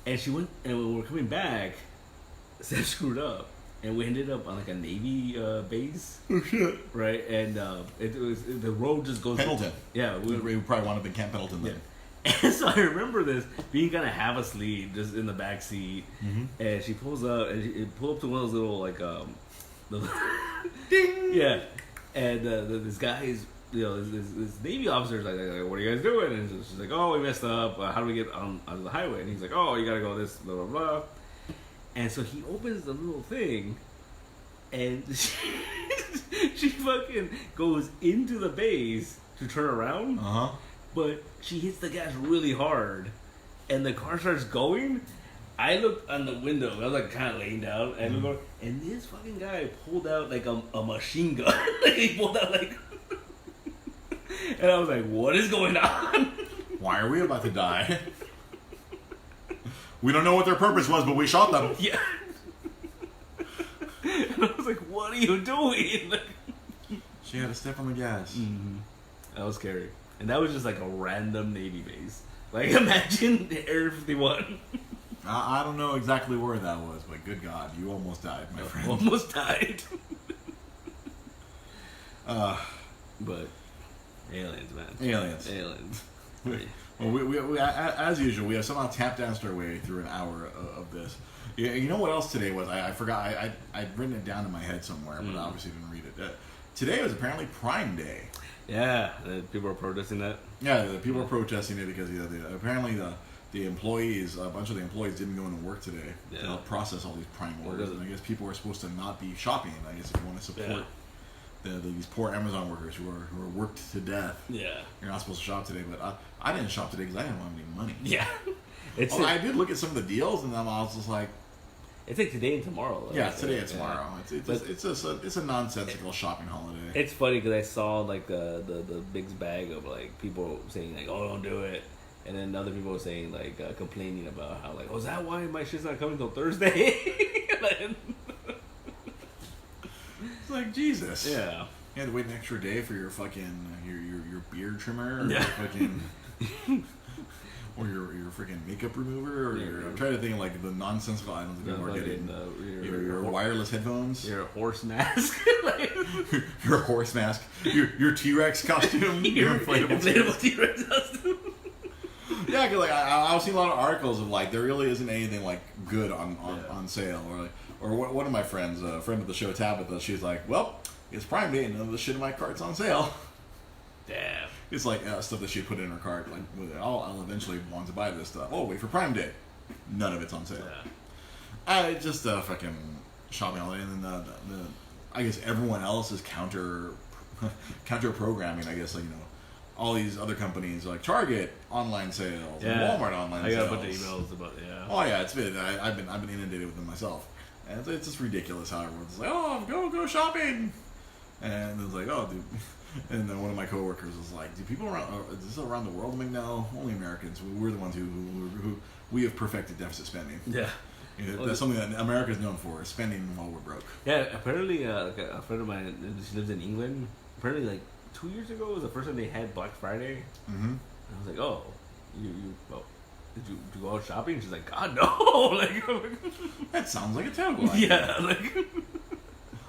and she went. And when we were coming back, Steph screwed up, and we ended up on a Navy base. Oh shit! Right, and it was the road just goes. Pendleton. Yeah, we probably wound up in Camp Pendleton then. And so I remember this being kind of half asleep, just in the back seat, and she pulls up and she pulled up to one of those little ding. Yeah, and this guy is this Navy officer is like, what are you guys doing? And she's like, oh, we messed up. How do we get onto the highway? And he's like, oh, you gotta go this, blah, blah, blah. And so he opens the little thing, and she fucking goes into the base to turn around. But she hits the gas really hard, and the car starts going. I looked on the window. I was like kind of laying down, and and this fucking guy pulled out like a machine gun. Like he pulled out like, and I was like, "What is going on? Why are we about to die? We don't know what their purpose was, but we shot them." Yeah. And I was like, "What are you doing?" She had to step on the gas. That was scary, and that was just like a random Navy base. Like imagine the Air 51. I don't know exactly where that was, but good God, you almost died, my friend. Almost died. But aliens, man. Aliens. Well, we as usual, we have somehow tap danced our way through an hour of this. You know what else today was? I forgot. I'd written it down in my head somewhere, but I obviously didn't read it. Today was apparently Prime Day. Yeah, people are protesting that. Yeah, the people are protesting it because apparently the employees, a bunch of the employees didn't go into work today to help process all these Prime orders. And I guess people are supposed to not be shopping. I guess if you want to support these poor Amazon workers who are worked to death, you're not supposed to shop today. But I didn't shop today because I didn't want any money. Yeah, I did look at some of the deals, and then I was just like, it's like today and tomorrow. Yeah, today and tomorrow. It's a nonsensical shopping holiday. It's funny because I saw like the big bag of like people saying like, oh, don't do it. And then other people were saying, like, complaining about how, like, oh, is that why my shit's not coming till Thursday? It's like, Jesus. Yeah. You had to wait an extra day for your fucking, your beard trimmer, or your fucking, or your freaking makeup remover, or I'm trying to think of, like, the nonsensical items that people are getting. Your wireless headphones. Your horse mask. Your horse mask. Your T-Rex costume. Your inflatable T-Rex costume. Yeah, because like I've seen a lot of articles of like there really isn't anything like good on sale, or one of my friends, a friend of the show Tabitha, she's like, well, it's Prime Day and none of the shit in my cart's on sale. Damn. It's like stuff that she put in her cart, like I'll eventually want to buy this stuff. Oh, wait for Prime Day, none of it's on sale. It's just fucking shopping holiday, and then I guess everyone else is counter programming. I guess like all these other companies like Target online sales and Walmart online sales. I got a bunch of emails about Oh yeah, it's been I've been inundated with them myself, and it's just ridiculous how everyone's like, oh, go shopping, and it's like, oh, dude, and then one of my coworkers was like, do people around the world? I'm like, no, only Americans. We're the ones who we have perfected deficit spending. Yeah. That's something that America's known for, is spending while we're broke. Yeah, apparently, like a friend of mine, she lives in England. Apparently, like 2 years ago was the first time they had Black Friday. Mm-hmm. And I was like, oh, did you go out shopping? She's like, God, no. Like, that sounds like a terrible idea. Yeah, like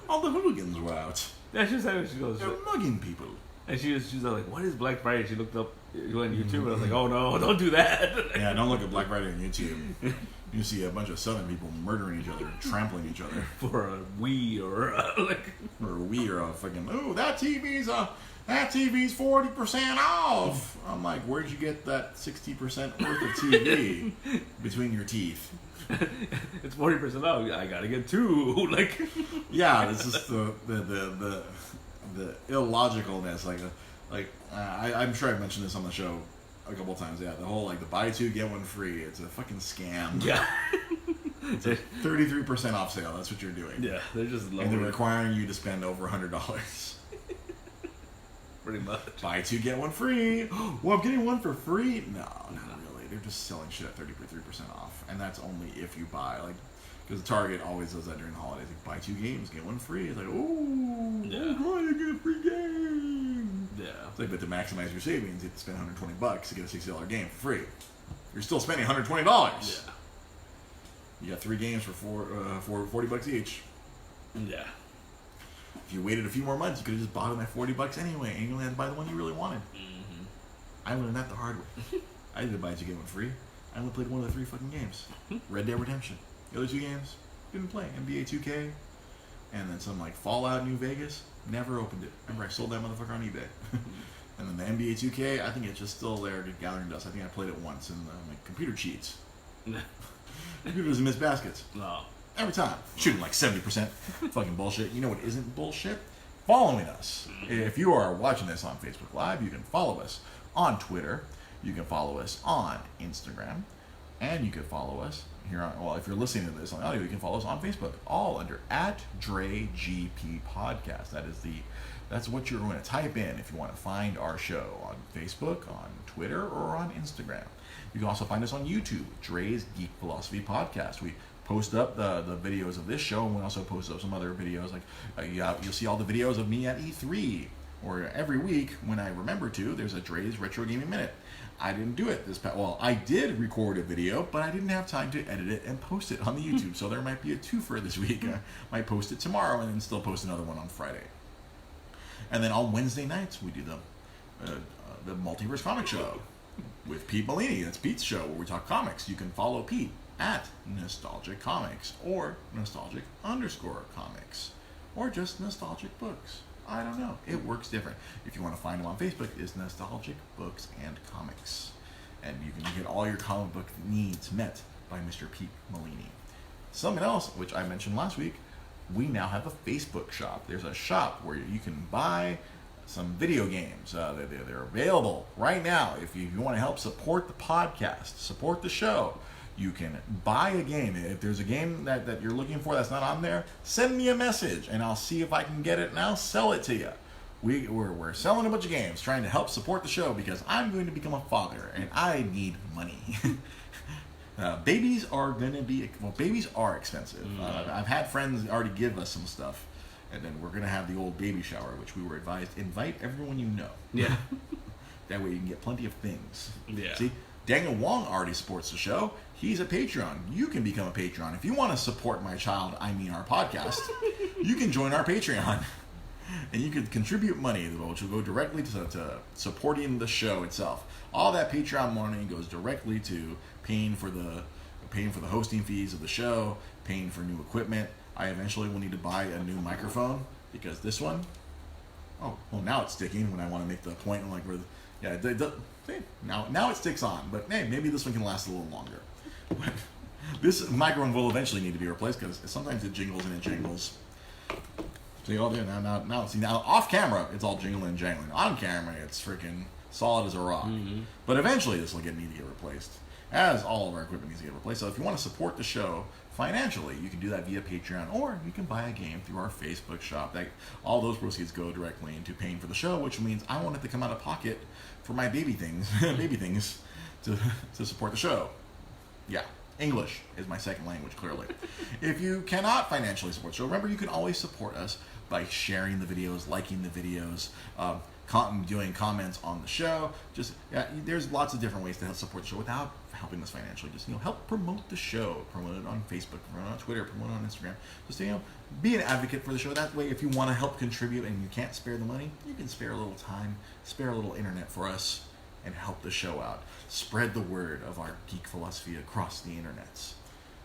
all the hooligans were out. Yeah, she goes, they're mugging people. And she was like, what is Black Friday? She looked up on YouTube, and I was like, oh no, don't do that. Yeah, don't look at Black Friday on YouTube. You see a bunch of Southern people murdering each other, trampling each other for a Wii or a Wii or a fucking that TV's 40% off. I'm like, where'd you get that 60% worth of TV between your teeth? It's 40% off. I gotta get two. Like, yeah, this is the illogicalness. I'm sure I mentioned this on the show a couple times. Yeah, the whole like the buy two get one free. It's a fucking scam. Yeah. It's a 33% off sale. That's what you're doing. Yeah, they're just and they're requiring you to spend over $100. Pretty much. Buy two get one free. Well, I'm getting one for free. No, not really. They're just selling shit at 33% off, and that's only if you buy because Target always does that during the holidays. Like, buy two games, get one free. It's like, oh, I get a free game. Yeah. It's like, but to maximize your savings, you have to spend $120 to get a $60 game for free. You're still spending $120. Yeah. You got 3 games for $40 each. Yeah. If you waited a few more months, you could have just bought them at $40 anyway, and you only had to buy the one you really wanted. Mm-hmm. I learned that the hard way. I didn't buy 2 get one free. I only played one of the 3 fucking games. Red Dead Redemption. The other 2 games, didn't play. NBA 2K, And then some like Fallout New Vegas, never opened it. Remember, I sold that motherfucker on eBay. And then the NBA 2K, I think it's just still there gathering dust. I think I played it once, and like computer cheats. Computer doesn't miss baskets. No. Every time. Shooting like 70%. Fucking bullshit. You know what isn't bullshit? Following us. If you are watching this on Facebook Live, you can follow us on Twitter. You can follow us on Instagram. And you can follow us here on, well, if you're listening to this on audio, you can follow us on Facebook. All under @DreGP Podcast. That's what you're going to type in if you want to find our show on Facebook, on Twitter, or on Instagram. You can also find us on YouTube, Dre's Geek Philosophy Podcast. We post up the videos of this show, and we also post up some other videos. Like you'll see all the videos of me at E3, or every week when I remember to, there's a Dre's Retro Gaming Minute. I didn't do it this past. Well, I did record a video, but I didn't have time to edit it and post it on the YouTube. So there might be a twofer this week. I might post it tomorrow and then still post another one on Friday. And then on Wednesday nights, we do the Multiverse Comic Show with Pete Molini. That's Pete's show where we talk comics. You can follow Pete at Nostalgic Comics or Nostalgic_Comics or just Nostalgic Books. I don't know. It works different. If you want to find him on Facebook, it's Nostalgic Books and Comics. And you can get all your comic book needs met by Mr. Pete Molini. Something else, which I mentioned last week, we now have a Facebook shop. There's a shop where you can buy some video games. They're available right now. If you want to help support the podcast, support the show, you can buy a game. If there's a game that you're looking for that's not on there, send me a message and I'll see if I can get it and I'll sell it to you. We're selling a bunch of games, trying to help support the show because I'm going to become a father and I need money. Babies are expensive. I've had friends already give us some stuff, and then we're gonna have the old baby shower, which we were advised invite everyone you know. Yeah. That way you can get plenty of things. Yeah. See, Daniel Wong already supports the show. He's a Patreon. You can become a Patreon if you want to support my child. I mean our podcast. You can join our Patreon, and you can contribute money, which will go directly to supporting the show itself. All that Patreon money goes directly to paying for the hosting fees of the show, paying for new equipment. I eventually will need to buy a new microphone because this one, now it's sticking when I want to make the point like now it sticks on. But hey, maybe this one can last a little longer. But this microphone will eventually need to be replaced because sometimes it jingles and it jangles. See, now off camera it's all jingling and jangling. On camera it's freaking solid as a rock. Mm-hmm. But eventually this will need to get replaced, as all of our equipment needs to get replaced. So if you want to support the show financially, you can do that via Patreon, or you can buy a game through our Facebook shop. All those proceeds go directly into paying for the show, which means I won't have to come out of pocket for my baby things to support the show. Yeah. English is my second language, clearly. If you cannot financially support the show, remember you can always support us by sharing the videos, liking the videos, doing comments on the show. There's lots of different ways to help support the show without helping us financially. Just help promote the show, promote it on Facebook, promote it on Twitter, promote it on Instagram. Just be an advocate for the show. That way, if you want to help contribute and you can't spare the money, you can spare a little time, spare a little internet for us, and help the show out. Spread the word of our geek philosophy across the internets.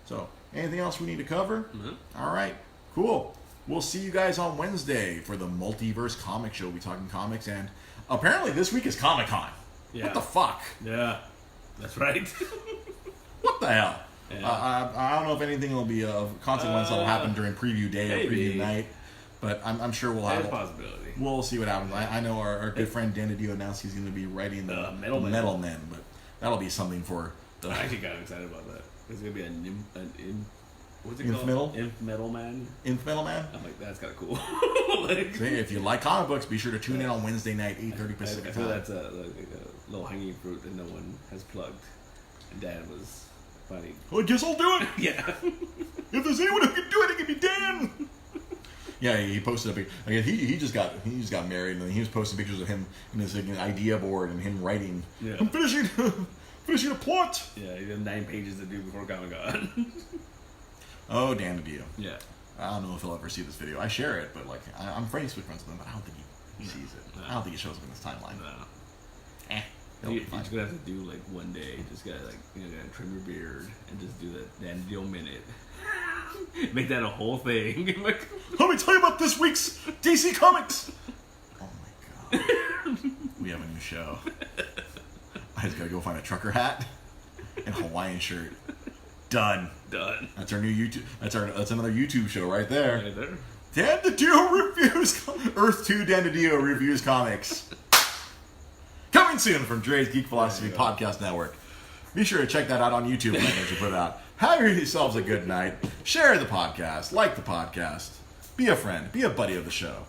So, anything else we need to cover? Mm-hmm. All right, cool. We'll see you guys on Wednesday for the Multiverse Comic Show. We'll be talking comics, and apparently this week is Comic-Con. Yeah. What the fuck? Yeah, that's right. What the hell? Yeah. I don't know if anything will be of consequence that will happen during preview day or preview night, but I'm sure we'll have a possibility. We'll see what happens. I know our good friend Dan DiDio announced he's going to be writing the Metal Men, but that'll be something for the... I actually got excited about that. It's going to be what's it called? Metal Man? Metal Man? I'm like, that's kind of cool. See, if you like comic books, be sure to tune in on Wednesday night, 8:30 Pacific I feel that's a little hanging fruit that no one has plugged. And Dan was funny. Well, I guess I'll do it. Yeah. If there's anyone who can do it, it can be Dan. Yeah, he posted a picture. He just got married, and he was posting pictures of him in his idea board and him writing. Yeah. I'm finishing a plot. Yeah, he had 9 pages to do before Comic-Con. Oh, Dan DiDio. Yeah. I don't know if he'll ever see this video. I share it, but I'm friends with him, but I don't think he sees it. No. I don't think it shows up in his timeline. No. You're just gonna have to do one day. Just gotta gotta trim your beard and just do the Dan DiDio minute. Make that a whole thing. Let me tell you about this week's DC Comics. Oh my god. We have a new show. I just gotta go find a trucker hat and a Hawaiian shirt. Done. That's our new YouTube. That's another YouTube show right there. Right there. Dan DiDio reviews Earth 2 Dan DiDio reviews comics. Coming soon from Dre's Geek Philosophy Podcast Network. Be sure to check that out on YouTube when we put it out. Have yourselves a good night. Share the podcast. Like the podcast. Be a friend. Be a buddy of the show.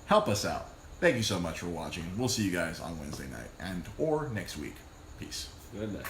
Help us out. Thank you so much for watching. We'll see you guys on Wednesday night or next week. Peace. Good night.